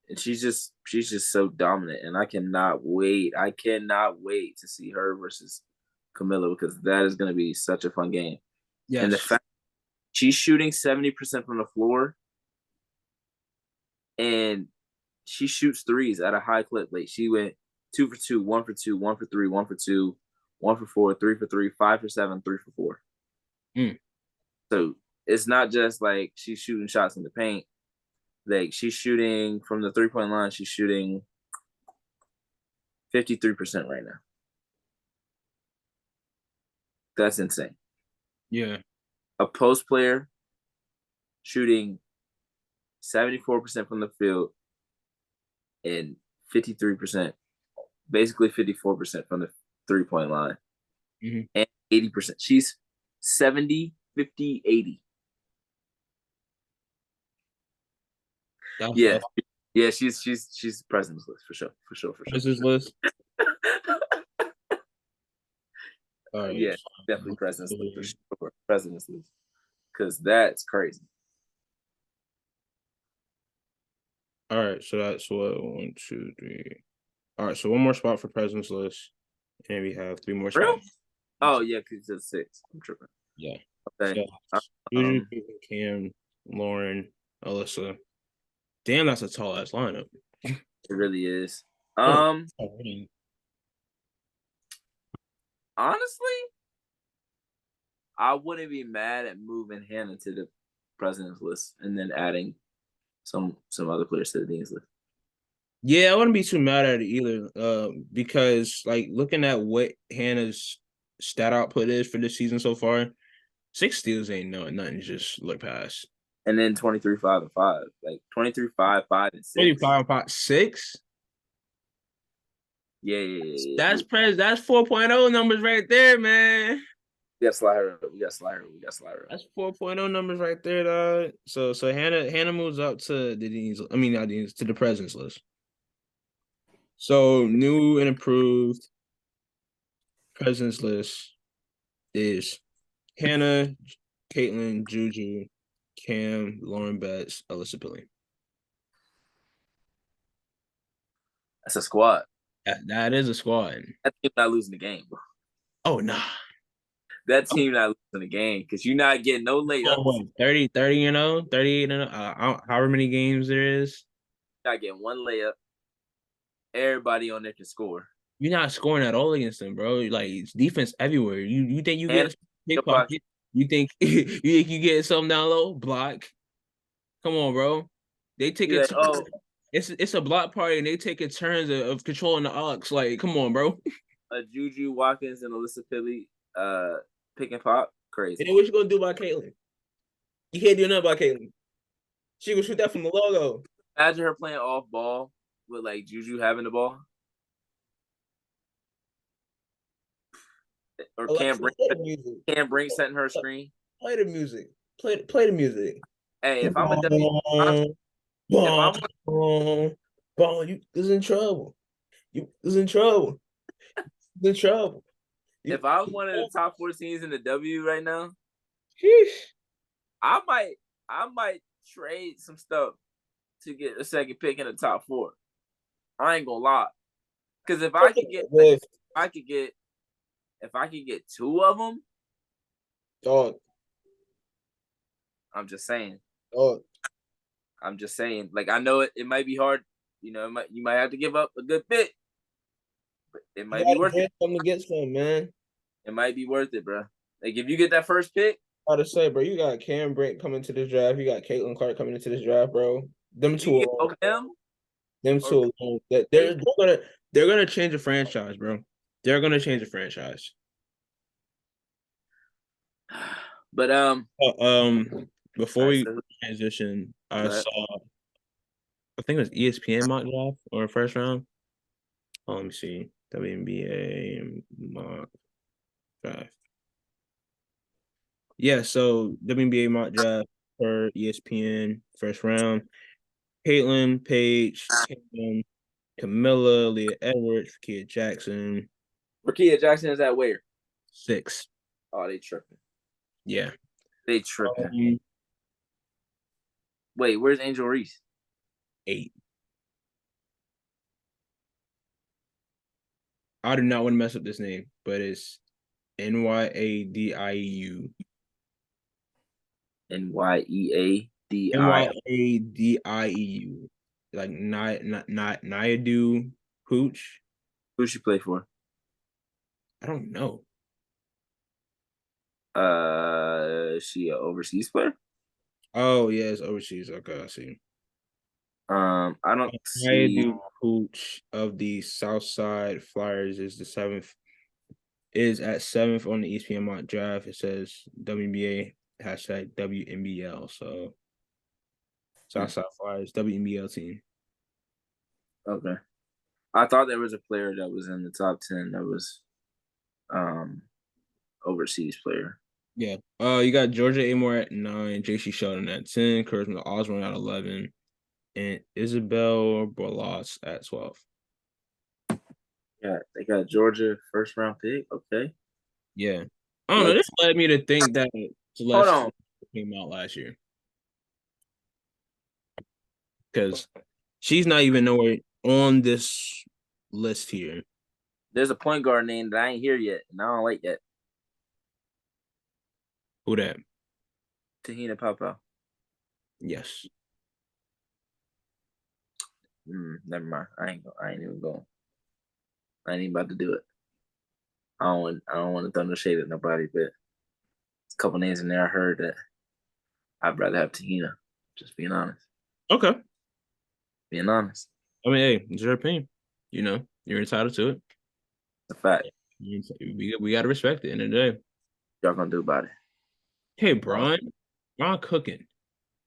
and she's just so dominant, and I cannot wait. I cannot wait to see her versus Camilla because that is going to be such a fun game. And the Yes. fact she's shooting 70% from the floor, and she shoots threes at a high clip. Like she went 2 for 2, 1 for 2, 1 for 3, 1 for 2, 1 for 4, 3 for 3, 5 for 7, 3 for 4. Mm. So it's not just like she's shooting shots in the paint. Like she's shooting from the 3-point line. She's shooting 53% right now. That's insane. Yeah. A post player shooting 74% from the field and 53%, basically 54% from the 3-point line, Mm-hmm. and 80%. She's 70, 50, 80. Yeah, yeah. She's president's list for sure, for sure, for sure. What's his list? All right. Yeah, definitely president's list for sure. President's list, because that's crazy. All right. So that's what 1, 2, 3. All right. So one more spot for president's list, and we have 3 more Real? spots. Oh yeah, because it's 6. I'm tripping. Yeah. Okay. So Juju, Cam, Lauren, Alyssa. Damn, that's a tall ass lineup. It really is. Oh, Honestly, I wouldn't be mad at moving Hannah to the president's list and then adding some other players to the dean's list. yeah, I wouldn't be too mad at it either. Because like looking at what Hannah's stat output is for this season so far, 6 steals ain't nothing to just look past. And then 23, 5, and 5. Like 23, 5, 5, and 6. 25, 5, 6? Yeah. That's 4.0 numbers right there, man. We got to slide her up. We got to slide her up. That's 4.0 numbers right there, dog. So Hannah moves up to the dean's, I mean not dean's, to the president's list. So new and improved president's list is Hannah, Caitlin, Juju, Cam, Lauren Betts, Alyssa Pilly. That's a squad. That is a squad. That team not losing the game, bro. Oh, nah. That team not losing the game because you're not getting no layups. Oh, what, 30, 38 however many games there is. Not getting one layup. Everybody on there can score. You're not scoring at all against them, bro. Like it's defense everywhere. You think you get big pocket? You think you get something down low? Block. Come on, bro. They take it. Like, it's a block party, and they take it turns of controlling the aux. Like, come on, bro. Juju Watkins and Alyssa Pilly, pick and pop, crazy. And then what you gonna do about Caitlin? You can't do nothing about Caitlin. She gonna shoot that from the logo. Imagine her playing off ball with like Juju having the ball. Or Alexa, Cam Brink setting her screen. Play the music. Play the music. Hey, if I'm a you is in trouble. You is in trouble. In trouble. if I'm one of the top 4 teams in the W right now, Sheesh. I might trade some stuff to get a second pick in the top 4. I ain't gonna lie, because if I could get like, With if I could get 2 of them, dog, I'm just saying. dog. I'm just saying. Like I know it might be hard. You know, you might have to give up a good bit, but it You might be gotta worth it. get something to get some, man. It might be worth it, bro. Like if you get that first pick, Gotta say, bro, you got Cam Brink coming to this draft. You got Caitlin Clark coming into this draft, bro. Them if you two get alone. both them Them or two alone. They're gonna change the franchise, bro. They're gonna change the franchise. but Before all right, we so transition, I but saw I think it was ESPN mock draft or first round. Oh, let me see. WNBA mock draft. Yeah, so WNBA mock draft for ESPN first round. Caitlin, Paige, Kim, Camilla, Leah Edwards, Kia Jackson, Rakia Jackson is at where? 6. Oh, they tripping. Yeah. They tripping. 8. Where's Angel Reese? I do not want to mess up this name, but it's Nyadiu. Nyadiu. Nyadieu. Like Nayadu Pooch. Who she play for? I don't know. Is she an overseas player? Oh yeah, it's overseas. Okay, I see. I don't see. Nayadu Pooch of the Southside Flyers is the 7th. Is at 7th on the ESPN mock draft. It says WNBA hashtag WNBL. So Southside Flyers WNBL team. Okay. I thought there was a player that was in the top 10 that was overseas player. Yeah. You got Georgia Amore at 9, JC Sheldon at 10, Charisma Osborne at 11, and Isabel Borlas at 12. Yeah, they got Georgia first round pick. Okay. Yeah. I don't know. This led me to think that Hold Celeste on. came out last year. Because she's not even nowhere on this list here. There's a point guard name that I ain't here yet, and I don't like that. Who that? Tahina Papa. Yes. Never mind. I ain't even going. I ain't even about to do it. I don't want to throw no shade at nobody, but a couple names in there I heard that I'd rather have Tahina. Just being honest. Okay. Being honest. I mean, hey, it's your opinion. You know, you're entitled to it. It's a fact. We got to respect it in the day. Y'all gonna do about it. Hey, Brian cooking.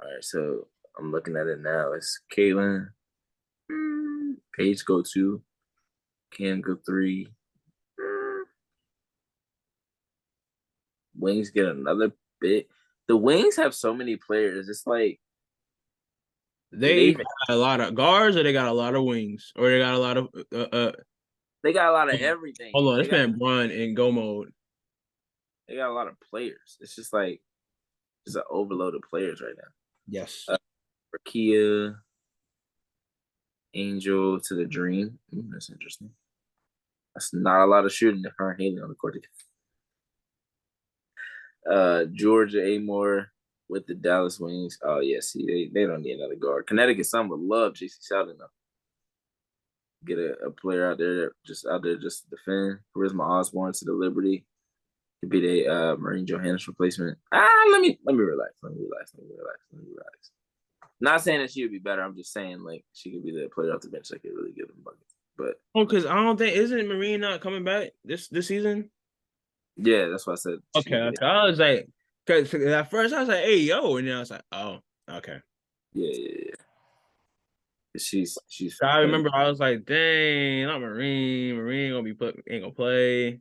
All right, so I'm looking at it now. It's Caitlin, Paige go 2, Cam go 3. Wings get another bit. The Wings have so many players. It's like They got a lot of guards, or they got a lot of wings, or they got a lot of they got a lot of everything. Hold on, this man Brian in go mode. They got a lot of players. It's just like just an overload of players right now. Yes. Rakia, Angel to the Dream. That's interesting. That's not a lot of shooting if her and Haley on the court. Georgia Amore with the Dallas Wings. Oh yeah, see they don't need another guard. Connecticut some would love JC Sheldon though. Get a player out there just to defend. Charisma Osborne to the Liberty. Could be the Marine Johannes replacement. Let me relax. Let me relax. Not saying that she would be better. I'm just saying like she could be the player off the bench that could really give them buckets. But because I don't think isn't Marine not coming back this season? Yeah, that's what I said. Okay. I was like, because at first I was like, hey yo, and then I was like, oh, okay. Yeah. She's. I remember I was like, dang, not Marine. Marine ain't gonna play.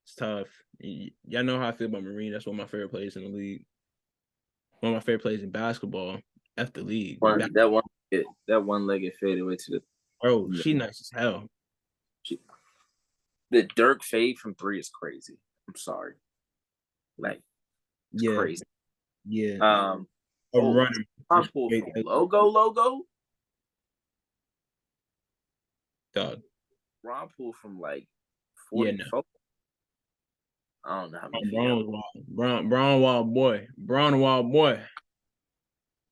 It's tough. Y'all know how I feel about Marine. That's one of my favorite players in the league. One of my favorite players in basketball. F the league. That one legged fade away to the. Bro, she nice as hell. The Dirk fade from 3 is crazy. I'm sorry. Like, it's Yeah, crazy. yeah. A Oh, runner. Ron Poole from logo. Dog. Ron Poole from like Yeah, no. 44. I don't know how many feet. Brown was wild. Brown wild boy. Brown wild boy.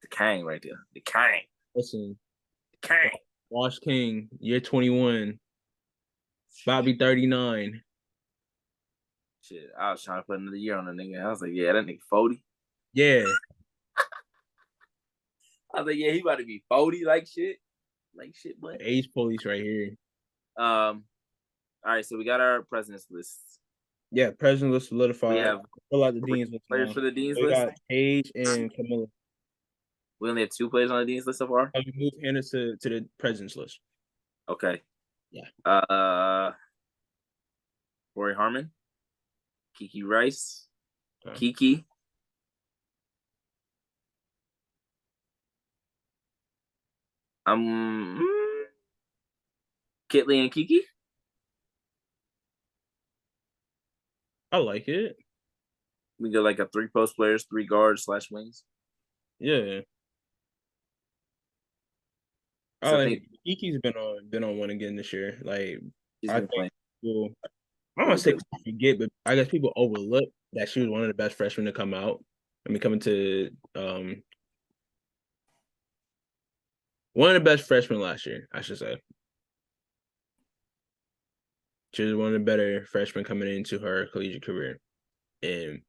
The Kang right there. The Kang. Listen, The Kang. Wash King, year 21. Bobby 39. Shit, I was trying to put another year on the nigga. I was like, yeah, that nigga 40. Yeah. I was like, yeah, he about to be 40 like shit. Like shit, but Age police right here. all right, so we got our president's list. Yeah, president list We solidified. have Fill out the dean's list players now. for the dean's We list. got Paige and Camilla. We only have 2 players on the dean's list so far. We move Hannah to the president's list. Okay. Yeah. Rory Harmon, Kiki Rice, Okay. Kiki. Kitley and Kiki. I like it. We go like a 3 post players, 3 guards / wings. Yeah. I So I like think it. Kiki's been on one again this year. Like she's I been think playing people, I don't want really to say good. people forget, but I guess people overlook that she was one of the best freshmen to come out. I mean, coming to one of the best freshmen last year, I should say. She was one of the better freshmen coming into her collegiate career, and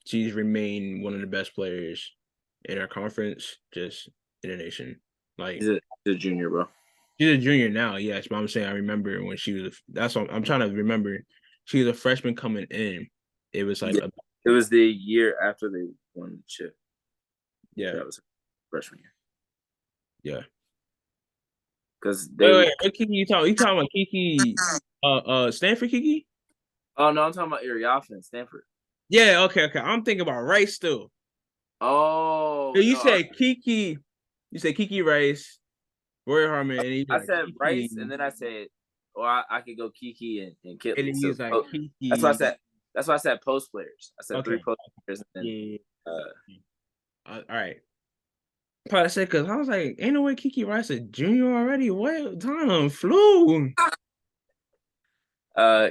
she's remained one of the best players in our conference, just in the nation. Like She's a junior, bro. she's a junior now, yes, but I'm saying I remember when she was. That's what I'm trying to remember. She was a freshman coming in. It was like Yeah. It was the year after they won the chip. yeah, That was freshman year. yeah. Because Wait, they. what Kiki you talking? You talking about Kiki? Stanford Kiki? Oh no, I'm talking about Ariafa and Stanford. Yeah, okay. I'm thinking about Rice still. Oh You no, said Kiki. You said Kiki Rice, Roy Harmon, and he's I like said Kiki, Rice, and then I said, or I could go Kiki and and Kitley. then So he's like that's why I Kiki. said. That's why I said post players. I said 3 Okay, post players, and yeah. then All right. Probably said because I was like, ain't no way Kiki Rice a junior already. What time flew?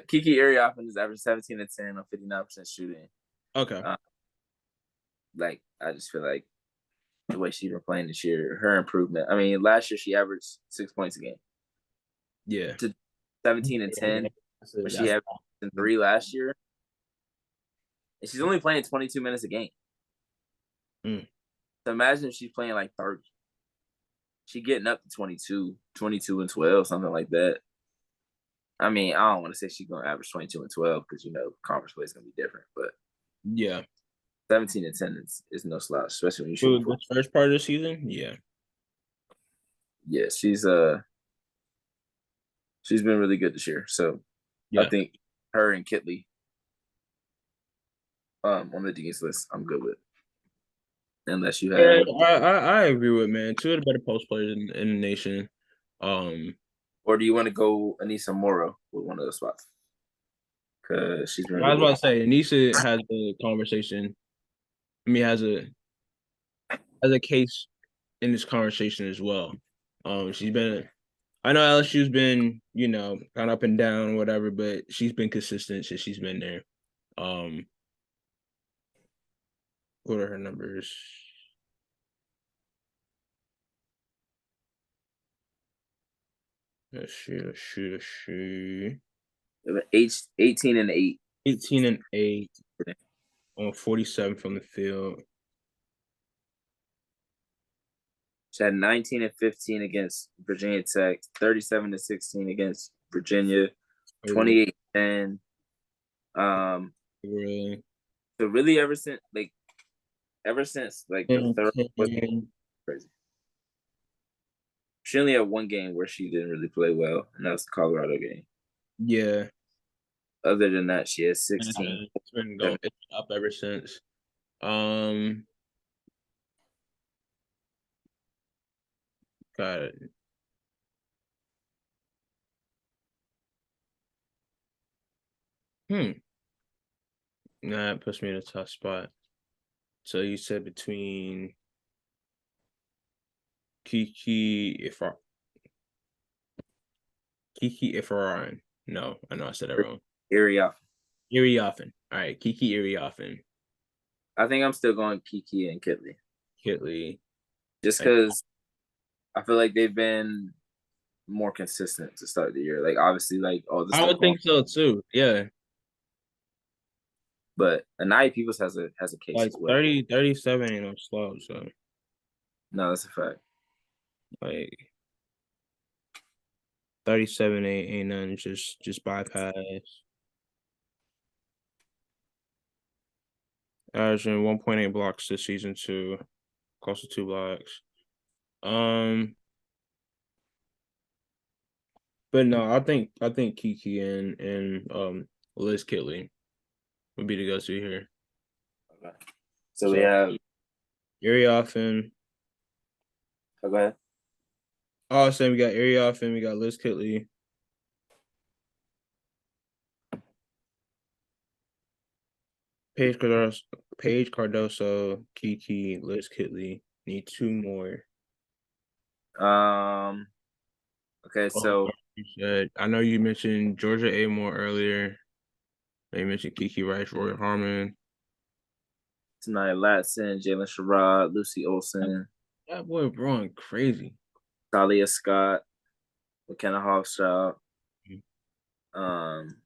Kiki Ariafa is average 17 and 10 on 59% shooting. Okay. Like I just feel like the way she's been playing this year, her improvement. I mean, last year she averaged 6 points a game Yeah. to 17 and 10, but she averaged 3 last year, and she's only playing 22 minutes a game. Mm. So imagine if she's playing like 30. She getting up to 22 and 12, something like that. I mean, I don't want to say she's gonna average 22 and 12 because conference play is gonna be different, but Yeah. 17 and 10 is no slouch, especially when you shoot. This first part of the season, yeah. Yeah, she's been really good this year. So I Yeah. think her and Kitley on the Dean's list, I'm good with. Unless you Yeah, have, I agree with man. Two of the better post players in the nation. or do you want to go Anissa Morrow with one of those spots? Because she's been I was really about to say Anissa has a conversation. I mean, has a case in this conversation as well. She's been. I know LSU's been, kind of up and down, whatever, but she's been consistent since she's been there. What are her numbers? Let's see. 18 and 8. 18 and 8 on 47 from the field. She had 19 and 15 against Virginia Tech, 37 to 16 against Virginia, 28 and 10. Really? So really ever since the third was crazy. She only had one game where she didn't really play well, and that was the Colorado game. Yeah. Other than that, she has 16. It's been going it's up ever since. Um, got it. Nah, it puts me in a tough spot. So you said between Kiki Ifarain. No, I know I said that wrong. Area. Iriafen. All right, Kiki Iriafen. I think I'm still going Kiki and Kitley. Kitley. Just because I feel like they've been more consistent to start the year. Like obviously, like all the I stuff would going, think so too. Yeah. but Anaya Peoples has a case Like as well. 30, 37 ain't no slow, so No, that's a fact. like 37 ain't nothing, just bypass. Averaging 1.8 blocks this season too. Close to 2 blocks. Um, but no, I think Kiki and Liz Kitley would be the go-to here. Okay. So we So have. Iriafen. Oh, go ahead. Oh, same. We got Iriafen. We got Liz Kitley. Paige Cardoso, Kiki, Liz Kitley. Need two more. Okay, Oh, so you said I know you mentioned Georgia Amore earlier. You mentioned Kiki Rice, Roy Harmon. tonight Latson, Jalen Sherrod, Lucy Olson, That boy Braun crazy. Talia Scott, McKenna Hofstra, um,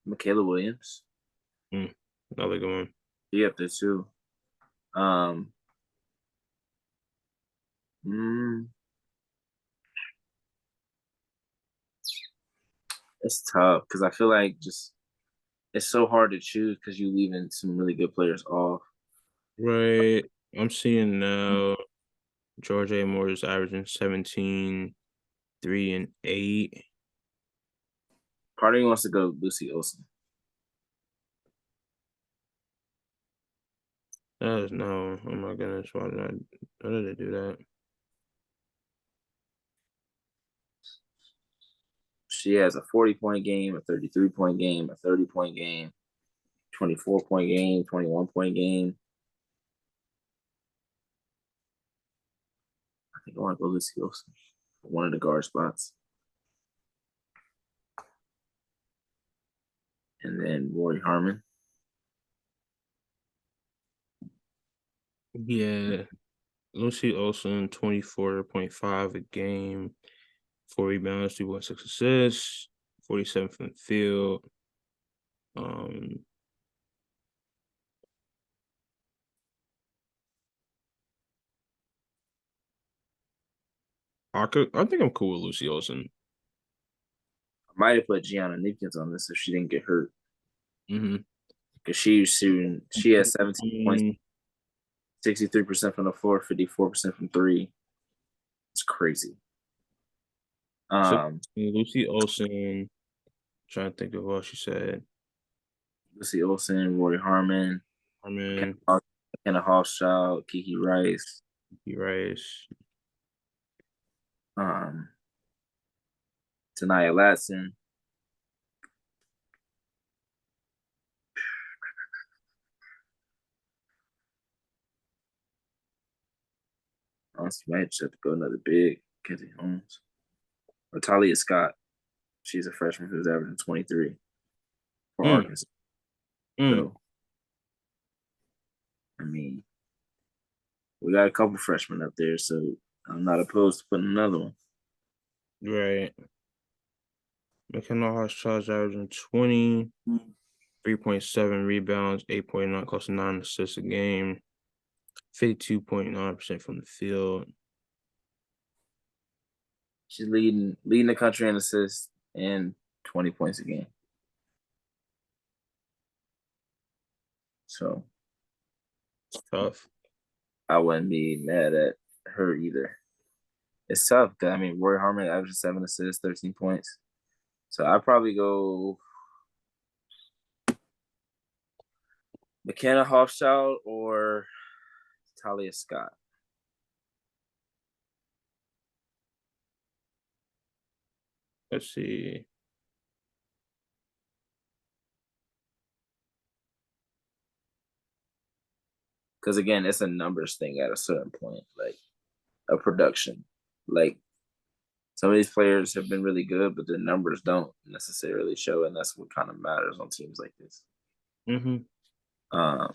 Michaela Williams. Another good one. She up there too. Um, mm, it's tough because I feel like just it's so hard to choose because you leaving some really good players off. Right. I'm seeing now Georgia Amore is averaging 17, 3, and 8. Part of me wants to go Lucy Olson. That is no. Oh my goodness. Why did they do that? She has a 40-point game, a 33-point game, a 30-point game, 24-point game, 21-point game. I think I want to go Lucy Olson. One of the guard spots. And then Rory Harmon. Yeah. Lucy Olson, 24.5 a game, 4 rebounds, 2.6 assists, 47 from the field. Um, I think I'm cool with Lucy Olson. I might have put Gianna Nickens on this if she didn't get hurt. Mm-hmm. Because she has 17 points, Mm, 63% from the floor, 54% from three. It's crazy. so Um, Lucy Olson, trying to think of what she said. Lucy Olson, Rory Harmon, Harmon, Kenna Hofschild, Kiki Rice, Rice. um, Tanaya Latson. Honestly, might just have to go another big, Kenzie Holmes. Or Talia Scott. She's a freshman who's averaging 23 for Mm, Arkansas. mm, So, I mean, we got a couple freshmen up there, so I'm not opposed to putting another one. right. McKenna Hochschild averaging 20, 3.7 rebounds, 8.9, close to 9 assists a game, 52.9% from the field. She's leading the country in assists and 20 points a game. So It's tough. I wouldn't be mad at her either. It's tough because I mean Roy Harmon averages 7 assists, 13 points. So I'd probably go McKenna Hofschild or Talia Scott. Let's see. Because again, it's a numbers thing at a certain point, like a production. Like some of these players have been really good, but their numbers don't necessarily show, and that's what kind of matters on teams like this. Mm-hmm. Um,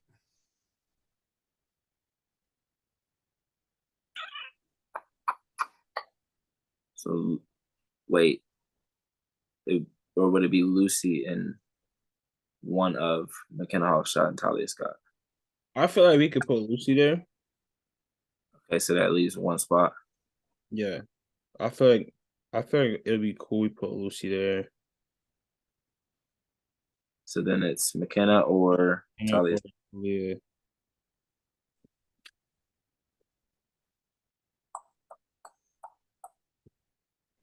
so wait, or would it be Lucy and one of McKenna Hawkshot and Talia Scott? I feel like we could put Lucy there. Okay, so that leaves one spot. Yeah. I feel like it'd be cool we put Lucy there. So then it's McKenna or Yeah. Talia. Yeah.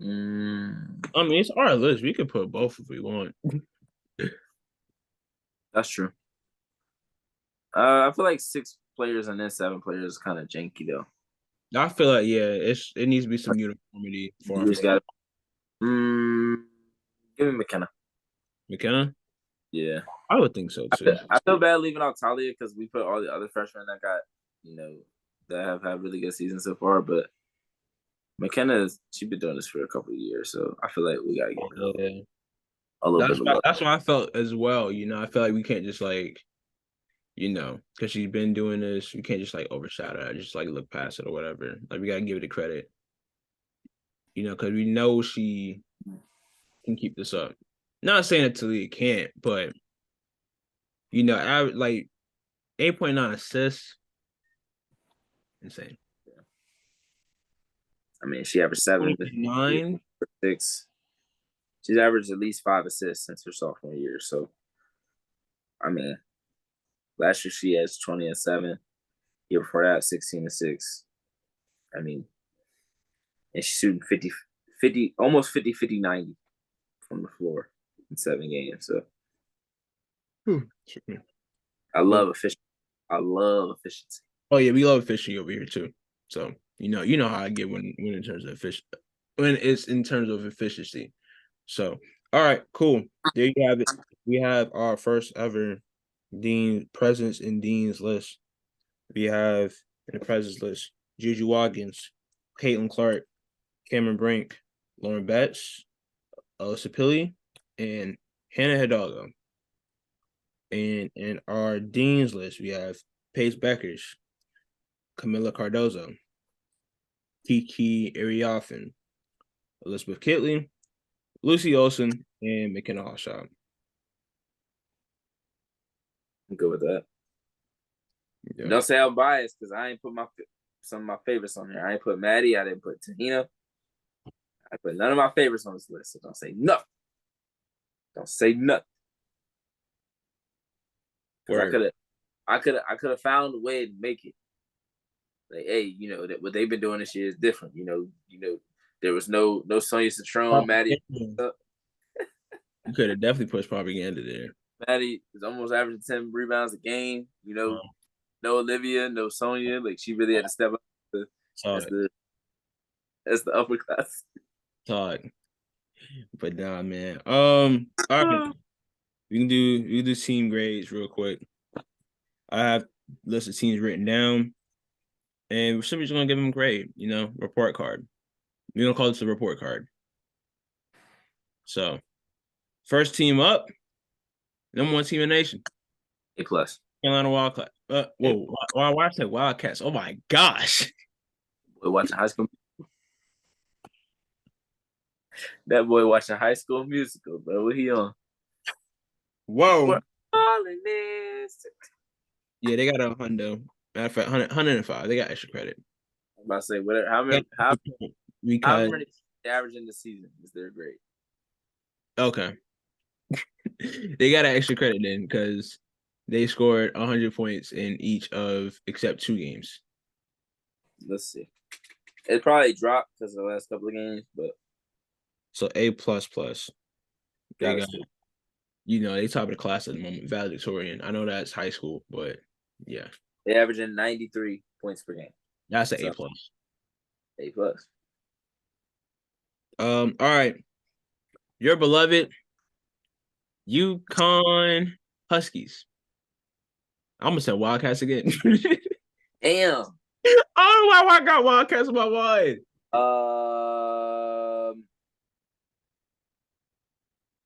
Mm, I mean, it's our list. We could put both if we want. that's true. I feel like 6 players and then 7 players is kind of janky though. I feel like it needs to be some uniformity for You our just got give me McKenna. McKenna. Yeah, I would think so too. I feel bad leaving out Talia because we put all the other freshmen that got that have had really good seasons so far, but McKenna's she's been doing this for a couple of years, so I feel like we gotta give her Yeah. a little bit of love. That's what I felt as well. I feel like we can't just like, because she's been doing this, we can't just like overshadow her, just like look past it or whatever. Like we gotta give it the credit, because we know she can keep this up. Not saying that Talia can't, but I like 8.9 assists, insane. I mean, she averaged 7, 29. 6. She's averaged at least 5 assists since her sophomore year. So, I mean, last year she has 20 and 7. Year before that, 16 and 6. I mean, and she's shooting 50, almost 50, 50, 90 from the floor in 7 games. So, I love efficiency. I love efficiency. Oh yeah, we love efficiency over here too. So you know how I get when in terms of when it's in terms of efficiency. So all right, cool. There you have it. We have our first ever Dean presence in Dean's list. We have in the presence list Juju Watkins, Caitlin Clark, Cameron Brink, Lauren Betts, Alyssa Pilley, and Hannah Hidalgo. And in our Dean's list, we have Pace Beckers, Camila Cardozo, Kiki Ariafin, Elizabeth Kitley, Lucy Olson, and McKenna Hawshot. I'm good with that. Yeah. Don't say I'm biased because I ain't put some of my favorites on here. I ain't put Maddie. I didn't put Tahina. I put none of my favorites on this list. So don't say nothing. Don't say nothing. Because I could have found a way to make it. Like, hey, that what they've been doing this year is different. There was no Sonya Citron, Maddie. You could have definitely pushed propaganda there. Maddie is almost averaging 10 rebounds a game. No Olivia, no Sonya. Like she really had to step up as the upper class. Talk. But nah, man. All right. We can do team grades real quick. I have a list of teams written down, and we're simply just gonna give them a grade. Report card. We're gonna call this a report card. So, first team up, #1 team in the nation. A+. Carolina Wildcats. Whoa, why I say Wildcats? Oh my gosh. Boy watching High School. That boy watching High School Musical, bro. What he on? Whoa. Yeah, they got a hundo. Matter of fact, 105. They got extra credit. I'm about to say whatever. How many average in the season is their grade? Okay. They got an extra credit then because they scored 100 points in each of except 2 games. Let's see. It probably dropped because of the last couple of games, but so A++. They got, they top of the class at the moment. Valedictorian. I know that's high school, but yeah. They averaging 93 points per game. That's an A+. A+. All right. Your beloved UConn Huskies. I'm gonna say Wildcats again. Damn. Oh, wow, I got Wildcats in my mind.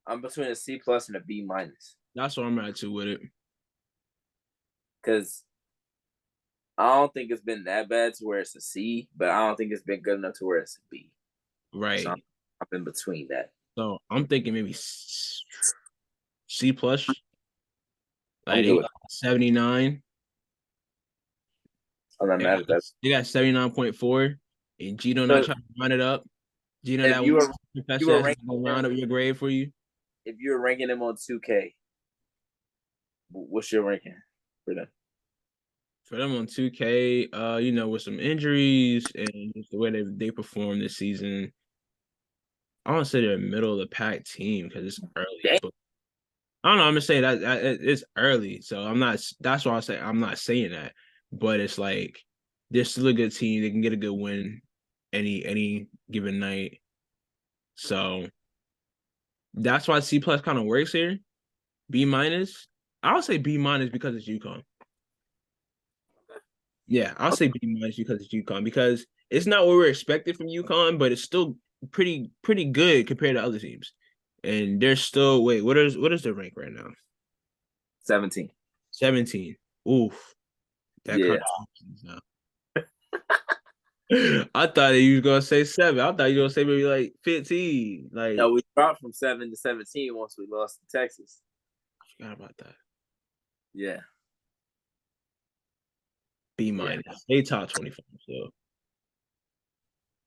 I'm between a C plus and a B minus That's what I'm at too with it. because I don't think it's been that bad to where it's a C, but I don't think it's been good enough to where it's a B. So Right. I'm in between that. So I'm thinking maybe C plus. I'm Like good they with. got 79. I'm not mad at that. They got 79.4. And Gino not So trying to round it up. Gino if that you one were you professor were that's ranking gonna round them, up your grade for you. if you were ranking them on 2K, what's your ranking for them? For them on 2K, with some injuries and just the way they performed this season, I don't say they're a middle of the pack team because it's early, Damn. but I don't know. I'm just saying that it's early, so I'm not. That's why I say I'm not saying that, but it's like they're still a good team. They can get a good win any given night. So that's why C plus kind of works here. B minus, I'll say B minus because it's UConn. Yeah, I'll say B minus because it's UConn because it's not what we're expected from UConn, but it's still pretty good compared to other teams. And they're still what is the rank right now? 17. 17. Oof, that kind Yeah. of now. I thought you was gonna say 7. I thought you were gonna say maybe like 15. Like No, we dropped from 7 to 17 once we lost to Texas. I forgot about that. Yeah. B Yeah. minus. They top 25. So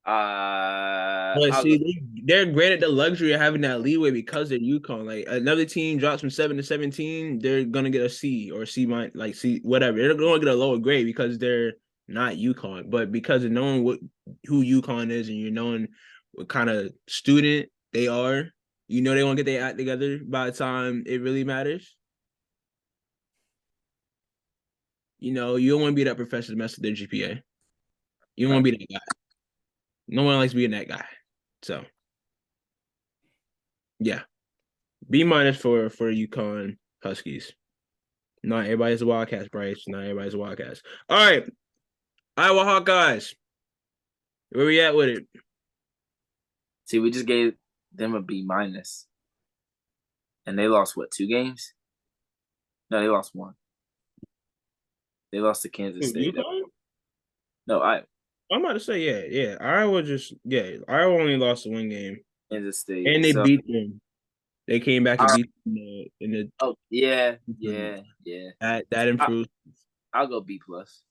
but I'll go. see, they're granted the luxury of having that leeway because they're UConn. Like another team drops from 7 to 17, they're gonna get a C or C minus, like C whatever. They're gonna get a lower grade because they're not UConn. But because of knowing who UConn is and you're knowing what kind of student they are, they won't get their act together by the time it really matters. You don't want to be that professor to mess with their GPA. You don't want to be that guy. No one likes being that guy. So yeah. B minus for UConn Huskies. Not everybody's a Wildcats, Bryce. Not everybody's a Wildcats. All right. Iowa Hawkeyes. Where we at with it? See, we just gave them a B minus, and they lost what, 2 games? No, they lost one. They lost to Kansas State. UConn? No, I'm about to say, yeah. Iowa only lost one game. Kansas State. And they So, beat them. They came back and beat them in oh yeah, the yeah, yeah. that I, improved. I'll go B plus.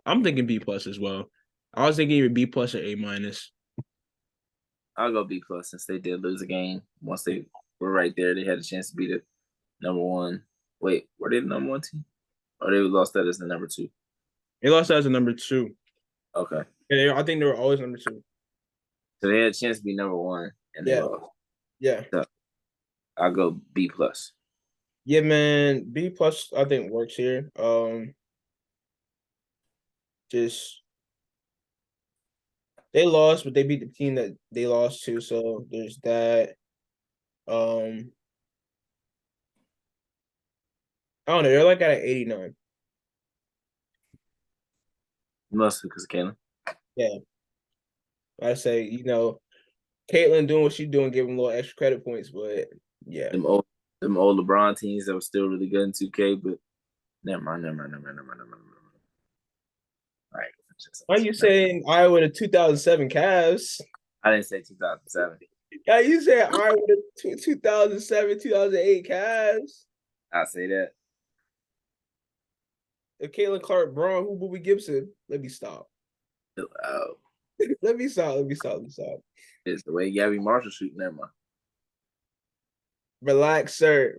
I'm thinking B plus as well. I was thinking either B plus or A minus. I'll go B plus since they did lose a game. Once they were right there, they had a chance to be the number one. Wait, were they the number one team? Or they lost that as the number two? They lost as a number 2. Okay. I think they were always number 2. So they had a chance to be number one and they Yeah. lost. Yeah. So I'll go B plus. Yeah, man. B plus I think works here. Just they lost, but they beat the team that they lost to, so there's that. Um I don't know, they're like at an 89. Mostly because of Kalen. Yeah. I say, Caitlin doing what she's doing, give them a little extra credit points, but yeah. Them old LeBron teams that were still really good in 2K, but never mind. All right. Are you saying Iowa the 2007 Cavs? I didn't say 2007. Yeah, you said Iowa the 2007, 2008 Cavs? I say that. If Caitlin Clark Braun, who Bobby Gibson? Let me stop. Oh, Let me stop. it's the way Gabby Marshall shooting. Never mind. Relax, sir.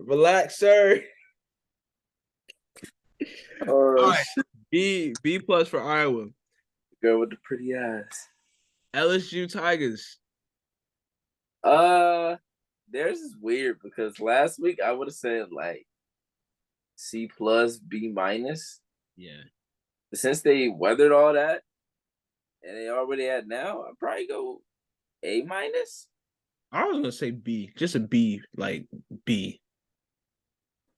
All Oh, right. B plus for Iowa. girl with the pretty eyes. LSU Tigers. Theirs is weird because last week I would have said like C plus B minus. Yeah. But since they weathered all that and they already at now, I'd probably go A minus. I was gonna say B, just a B, like B.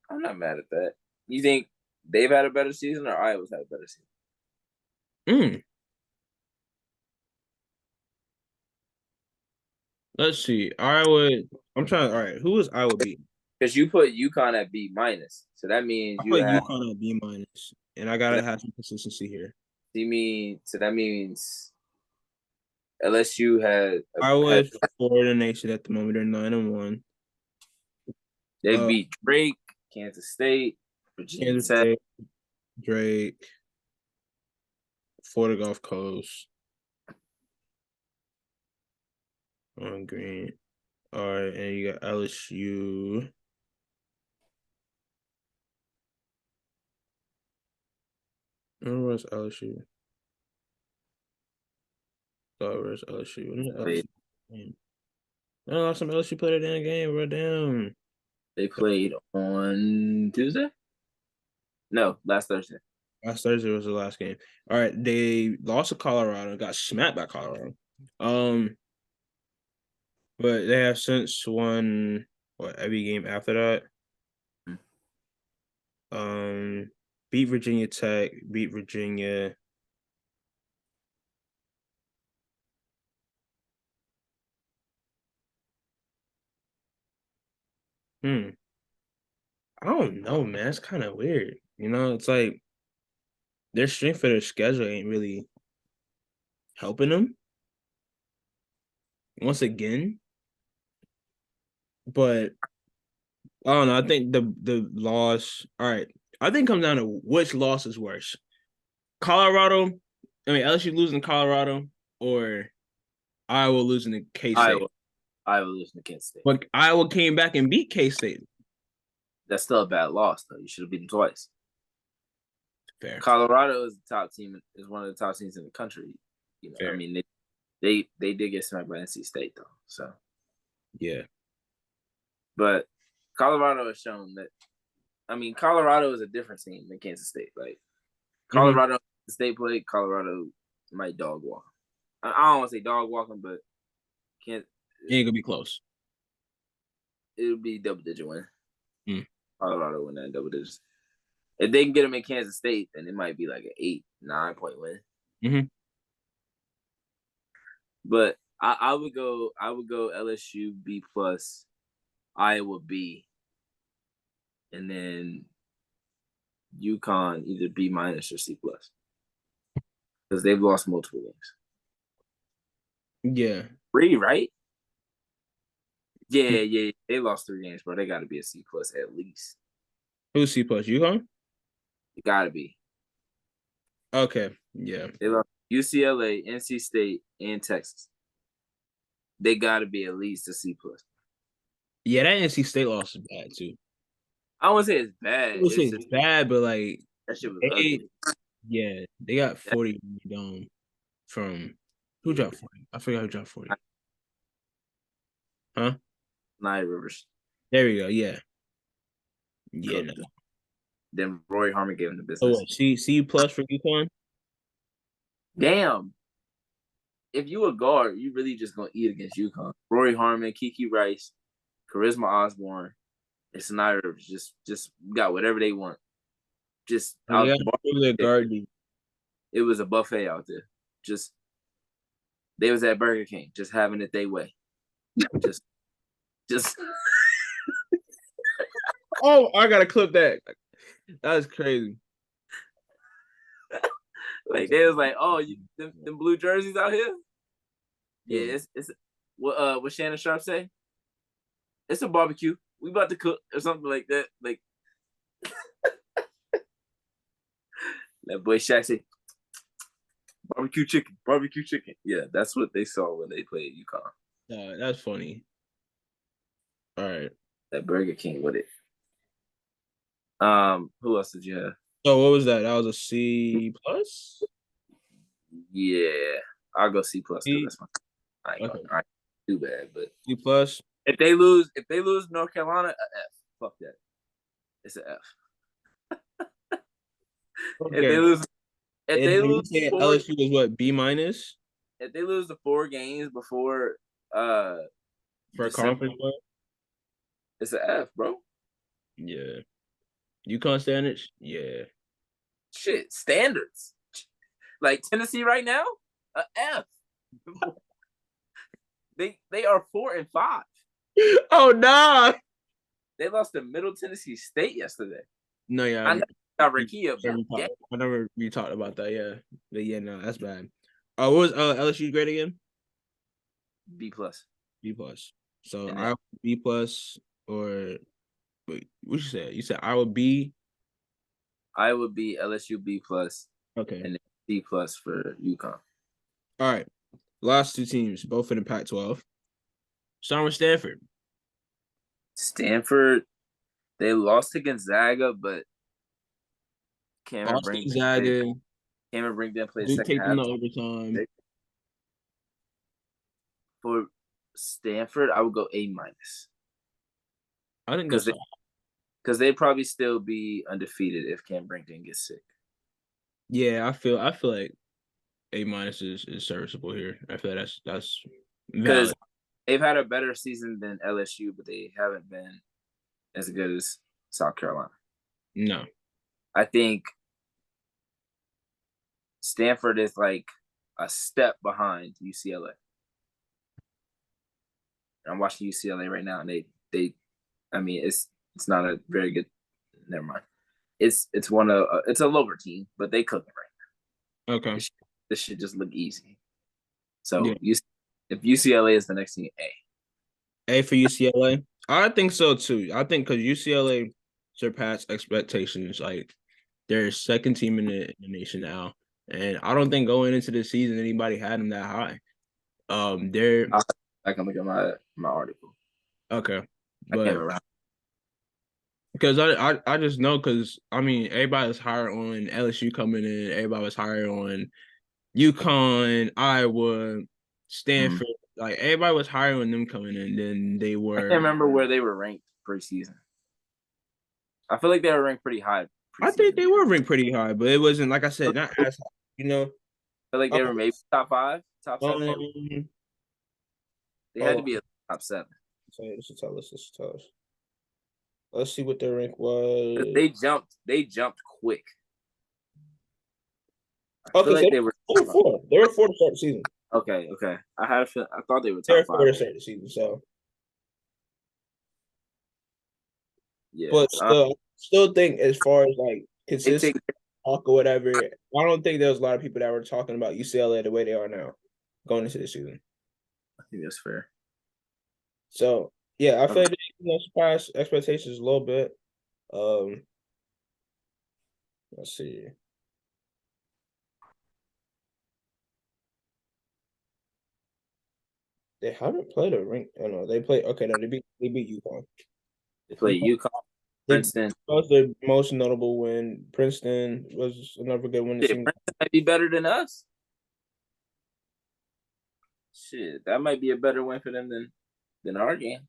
I'm not mad at that. You think they've had a better season or Iowa's had a better season? Mm. Let's see. I'm trying. All right. Who was Iowa beat? Because you put UConn at B minus, so that means I you put have. UConn at B minus, and I So gotta that, have some consistency here. that means LSU Iowa had is for the nation at the moment. They're 9-1. they Uh, beat Drake, Kansas State, Virginia Kansas Tech. State, Drake, Florida Gulf Coast, on Green. All right, and you got LSU. Where was LSU? Oh, where's LSU? When did Played, LSU game? No, lost some LSU played it in a game. We're down. they played on Tuesday. No, last Thursday. Last Thursday was the last game. All right, they lost to Colorado, got smacked by Colorado. Um, but they have since won every game after that. Um, beat Virginia Tech, beat Virginia. Hmm. I don't know, man. It's kind of weird. It's like their strength of their schedule ain't really helping them once again. But I don't know. I think the loss. All right. I think it comes down to which loss is worse. Colorado. I mean, LSU losing to Colorado or Iowa losing to K State. Iowa losing to Kansas State. But Iowa came back and beat K State. That's still a bad loss, though. You should have beaten twice. Fair. Colorado is the top team. Is one of the top teams in the country. Fair. I mean, they did get smacked by NC State though. So Yeah. but Colorado has shown that. I mean, Colorado is a different team than Kansas State. Like Colorado State played, Colorado might dog walk. I don't want to say dog walking, but can't. Ain't gonna be close. It'll be double digit win. Mm. Colorado win that double digits. If they can get them in Kansas State, then it might be like an 8-9 point win. Mm-hmm. But I would go LSU B plus, Iowa B, and then UConn either B minus or C plus because they've lost multiple games. Yeah. 3, right? Yeah. They lost 3 games, bro. They got to be a C plus at least. Who's C plus? UConn? It got to be. Okay. Yeah. They lost UCLA, NC State, and Texas. They got to be at least a C plus. Yeah, that NC State loss is bad too. I wouldn't say it's bad. I would say it's bad, but like that shit was ugly. Yeah, they got 40 down from who dropped 40? I forgot who dropped 40. Huh? Nia Rivers. There we go. Yeah. Yeah. No. Then Roy Harmon gave him the Oh, business. what? C plus for UConn? Damn. If you a guard, you really just gonna eat against UConn. Rory Harmon, Kiki Rice, Charisma Osborne, and Nia Rivers just got whatever they want. Just Yeah, out the bar. the guard. It was a buffet out there. Just they was at Burger King, just having it their way. Just Oh, I gotta clip that. That was crazy. like they was like, oh, them blue jerseys out here. Yeah, it's what Shannon Sharp say? It's a barbecue. We about to cook or something like that. Like that boy Shaq say, barbecue chicken, barbecue chicken. Yeah, that's what they saw when they played UConn. That's funny. All right. That Burger King with it. Who else did you have? So what was that? That was a C plus? Yeah, I'll go C plus because C? that's my. I ain't gonna too bad, but C plus. if they lose North Carolina, a F. Fuck that. It's an F. Okay. If they lose LSU is what, B minus? If they lose the 4 games before for a conference play? It's an F, bro. Yeah. UConn standards? Yeah. Shit, standards. Like Tennessee right now, a F. They are 4-5. Oh no. They lost to Middle Tennessee State yesterday. No, I yeah. know got Rakia, but yeah. Whenever we talked about that, yeah. But yeah, no, that's bad. What was LSU grade again? B plus. B plus. So And then I B plus or wait, what you said? You said I would be I would be LSU B plus, okay. and then C plus for UConn. All right. Last two teams, both in the Pac-12. Starting with Stanford. Stanford, they lost to Gonzaga, but Cameron Lost to Brink played. Gonzaga. Cameron Brink didn't play the Duke second take them half. to overtime. For Stanford, I would go A minus I think that's because they'd probably still be undefeated if Cam Brink didn't get sick. yeah, I feel like A minus is serviceable here. I feel like that's Because valid. they've had a better season than LSU, but they haven't been as good as South Carolina. No. I think Stanford is like a step behind UCLA. I'm watching UCLA right now, and they I mean it's not a very good. Never mind. It's one of it's a lower team, but they cook it right now. Okay. This should just look easy. Yeah. So if UCLA is the next team, A for UCLA. I think so too. I think because UCLA surpassed expectations. Like they're second team in the nation now, and I don't think going into the season anybody had them that high. They're I can look at my article. okay, I can't but remember. because I just know because I mean everybody was higher on LSU coming in, everybody was higher on UConn, Iowa, Stanford. Like everybody was higher on them coming in than they I can't were. remember where they were ranked preseason. I feel like they were ranked pretty high I think preseason. they were ranked pretty high, but it wasn't like I said, not as high, you know. I feel like they were maybe top 5, top 7. They had to be a top 7. So this is tell us. This tell us. Let's see what their rank was. They jumped quick. I Okay, feel like so they were 4. They were 4 to start the season. Okay. I thought they were They were top 4 to 5. start the season. So, Yeah. but still think as far as like They take. consistent talk or whatever, I don't think there was a lot of people that were talking about UCLA the way they are now going into the season. I think that's fair. So yeah, I feel like they surpassed expectations a little bit. Let's see. They haven't played a ring. Oh no, they played. Okay, no, they beat UConn. They play UConn, Princeton. That was their most notable win. Princeton was another good win. Shit, Princeton might be better than us. Shit, that might be a better win for them than our game.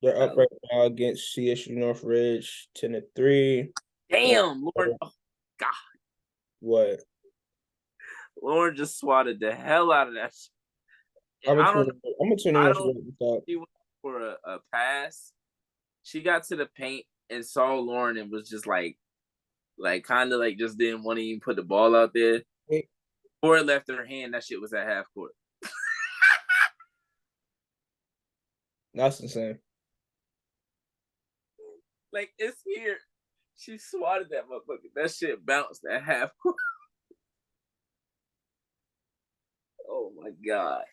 They're up right now against CSU Northridge, 10-3. Damn, Lauren! Oh, God, What? Lauren just swatted the hell out of that shit. I'm gonna tune in. I don't. She went for a pass. She got to the paint and saw Lauren and was just like kind of like just didn't want to even put the ball out there. Before it left her hand, that shit was at half court. That's insane. Like it's here. She swatted that motherfucker. That shit bounced at half court. Oh my God.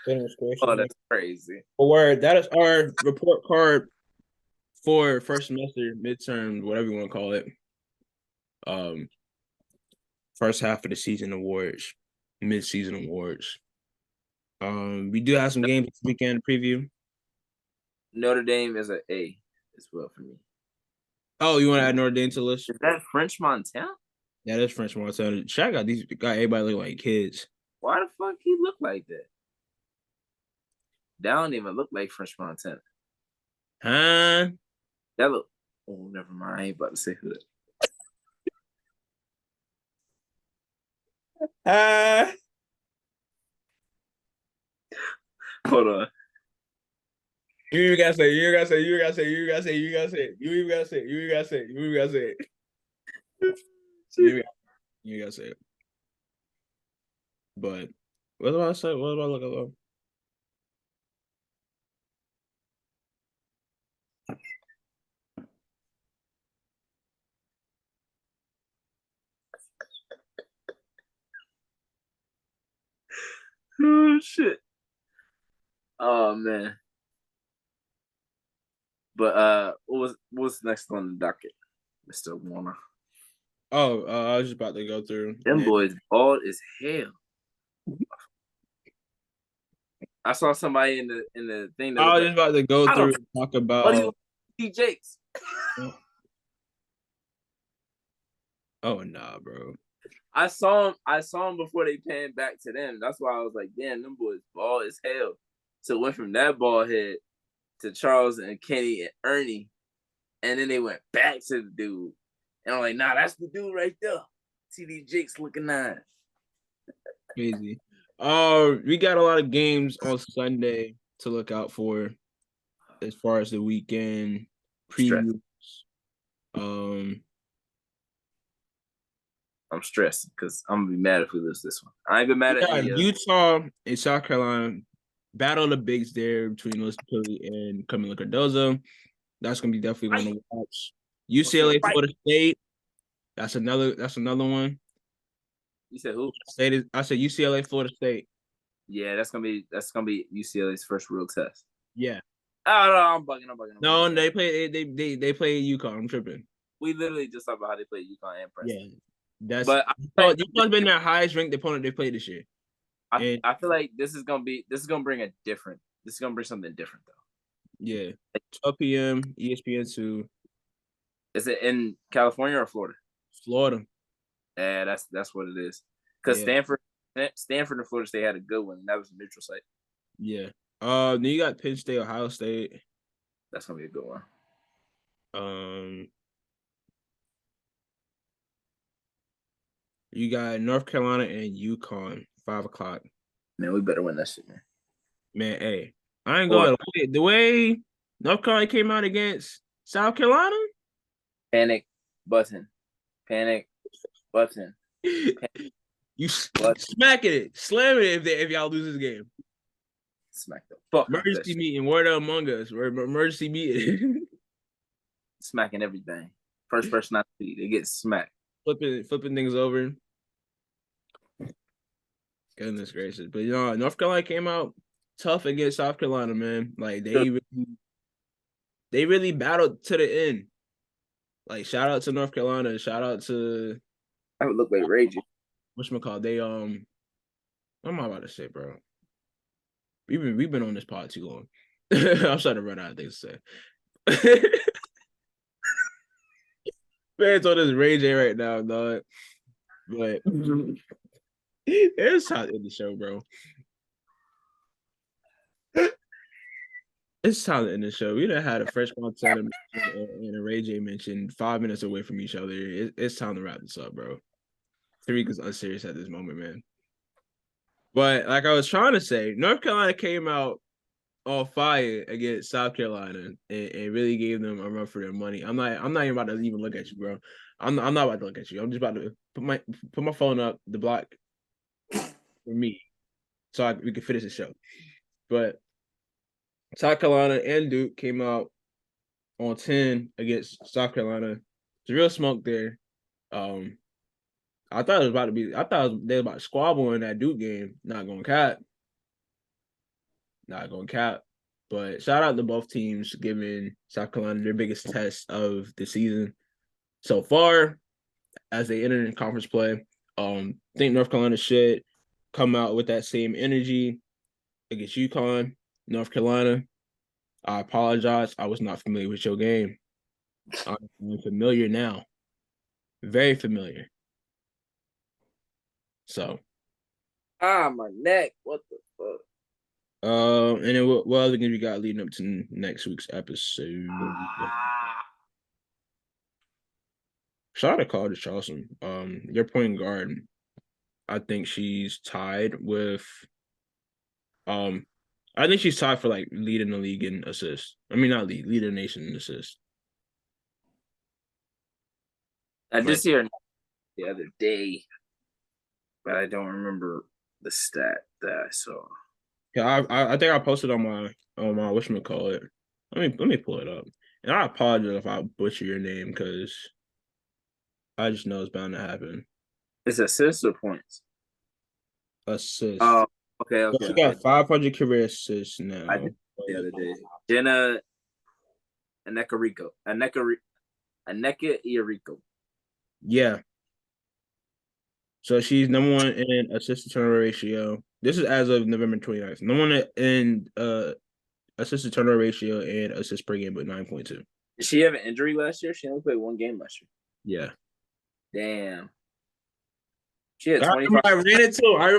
Oh, that's crazy. Word. That is our report card for first semester, midterm, whatever you want to call it. First half of the season awards, mid-season awards. We do have some games this weekend to preview. Notre Dame is an A as well for me. Oh, you want to add Notre Dame to the list? Is that French Montana? Yeah, that's French Montana. Shaq got everybody look like kids. Why the fuck he look like that? That don't even look like French Montana. Huh? That look. Oh, never mind. I ain't about to say Hood. Hold on. You gotta say. You gotta say. You gotta say. You gotta say. You gotta say. You gotta say. You gotta say. You gotta say. You gotta say. But what do I say? What do I look at? Oh shit. Oh man. But what's next on the docket, Mr. Warner? Oh, I was just about to go through. Them Yeah. boys bald as hell. I saw somebody in the thing that I was was like, just about to go I through don't and talk what do you about. see Jakes? Oh nah, bro. I saw him before they panned back to them. That's why I was like, damn, them boys bald as hell. So it went from that bald head to Charles and Kenny and Ernie, and then they went back to the dude. And I'm like, nah, that's the dude right there. See these Jakes looking nice. Crazy. We got a lot of games on Sunday to look out for as far as the weekend Stress. previews. Um, I'm stressed because I'm gonna be mad if we lose this one. I ain't been mad at yeah, any of it. Utah and South Carolina battle the bigs there between Lewis Pilly and Camila Cardozo. That's gonna be definitely one to watch. UCLA, Right. Florida State. That's another. That's another one. You said who? I said UCLA, Florida State. Yeah, that's gonna be UCLA's first real test. Yeah. Oh no, I'm bugging. No, they play UConn. I'm tripping. We literally just talked about how they play UConn and Princeton. Yeah. That's But I feel like UConn's been their highest ranked opponent they played this year. I, And I feel like this is gonna bring something different though. yeah, 12 p.m. ESPN2, Is it in California or Florida? Florida. Yeah, that's what it is. Because Yeah, Stanford and Florida State had a good one, and that was a neutral site. yeah. Then you got Penn State, Ohio State. That's gonna be a good one. Um, you got North Carolina and UConn, 5 o'clock. Man, we better win that shit, man. Man, hey, I ain't Or going the way North Carolina came out against South Carolina. panic button, panic button, You button. smacking it, slamming it if y'all lose this game. Smack the fuck out that Emergency shit. meeting, word of Among Us, or emergency meeting. Smacking everything. First person I see, they get smacked. flipping things over. Goodness gracious. But North Carolina came out tough against South Carolina, man. Like they really battled to the end. Like shout out to North Carolina. Shout out to I would look like raging. whatchamacallit. They what am I about to say, bro? We've been on this pod too long. I'm starting to run out of things to say. Man's on this rage right now, dog. But it's time to end the show, bro. It's time to end the show. We done had a fresh content and a Ray J mentioned 5 minutes away from each other. It's time to wrap this up, bro. Tariq is unserious at this moment, man. But like I was trying to say, North Carolina came out on fire against South Carolina and really gave them a run for their money. I'm not even about to even look at you, bro. I'm not about to look at you. I'm just about to put my phone up the block for me so we can finish the show. But South Carolina and Duke came out on 10 against South Carolina. It's real smoke there. I thought it was about to be. I thought they were about to squabble in that Duke game. Not going cap. Not going cap. But shout out to both teams giving South Carolina their biggest test of the season so far as they enter in conference play. I think North Carolina should come out with that same energy against UConn. North Carolina, I apologize. I was not familiar with your game. I'm familiar now. Very familiar. So, My neck. What the fuck? and then what other games we got leading up to next week's episode? Shout out to College Charleston. Your point guard, I think she's tied with I think she's tied for like leading the league in assists. I mean not leading the nation in assists. I Like just hear the other day, but I don't remember the stat that I saw. Yeah, I think I posted on my whatchamacallit. Let me pull it up. And I apologize if I butcher your name because I just know it's bound to happen. It's assists or points? Assist. Oh, okay, So okay, she okay. got 500 career assists I now. did the other day. Jenna Aneka Iarico. Yeah. So she's number one in assist to turnover ratio. This is as of November 29th. Number one in assist to turnover ratio and assist per game, but 9.2. Did she have an injury last year? She only played one game last year. Yeah. Damn. She had I 25. remember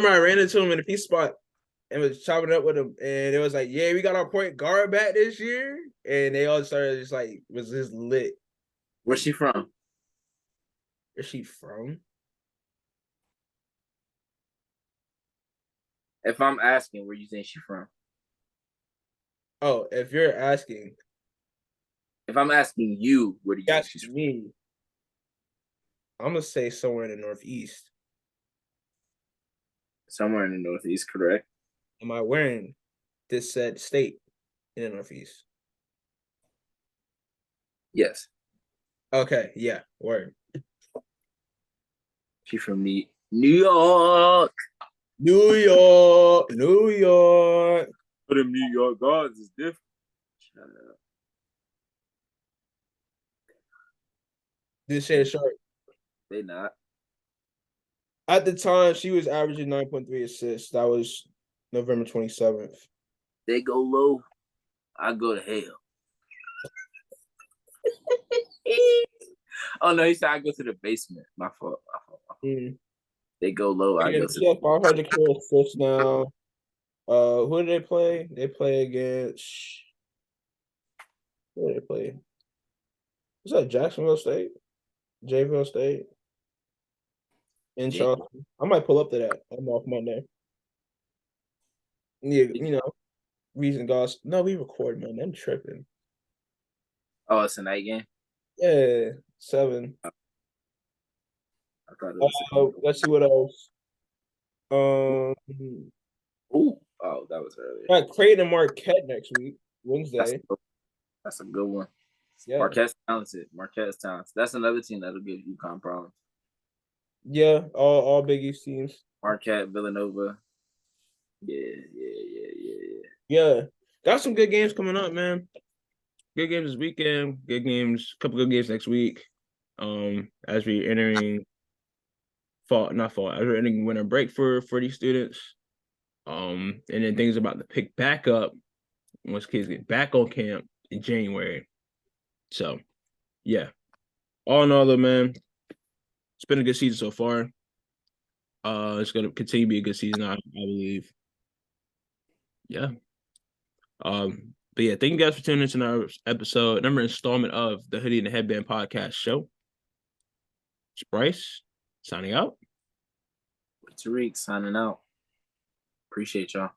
I ran into him in the peace spot and was chopping up with him. And it was like, yeah, we got our point guard back this year. And they all started just like, was just lit. Where's she from? Where's she from? If I'm asking, where you think she's from? Oh, if you're asking. If I'm asking you, where do you think she's from? Me. I'm going to say somewhere in the Northeast. Somewhere in the Northeast, correct? Am I wearing this said state in the Northeast? Yes. Okay, yeah, word. She's from New York. New York. But them New York guards is different. Shut up. This shit short. They not. At the time, she was averaging 9.3 assists. That was November 27th. They go low. I go to hell. Oh no, he said I go to the basement. My fault. Mm. They go low. I go to. She has 500 career assists now. Who do they play? They play against. Who do they play? Is that Jacksonville State? Jayville State? In Charleston. I might pull up to that. I'm off Monday. Yeah, you know, reason guys. No, we record, man. I'm tripping. Oh, it's a night game. Yeah, 7. I thought it was. Let's see what else. Ooh, oh, that was earlier. Got Creighton and Marquette next week, Wednesday. That's a good one. Yeah. Marquette's talented. That's another team that'll give UConn problems. Yeah, all Big East teams. Marquette, Villanova. Yeah. Yeah, got some good games coming up, man. Good games this weekend. Good games, couple good games next week. As we're entering as we're entering winter break for these students. And then things about to pick back up once kids get back on camp in January. So, yeah. All in all, though, man, it's been a good season so far. It's gonna continue to be a good season, I believe. Yeah. But yeah, thank you guys for tuning into our number installment of the Hoodie and the Headband podcast show. It's Bryce signing out. Tariq signing out. Appreciate y'all.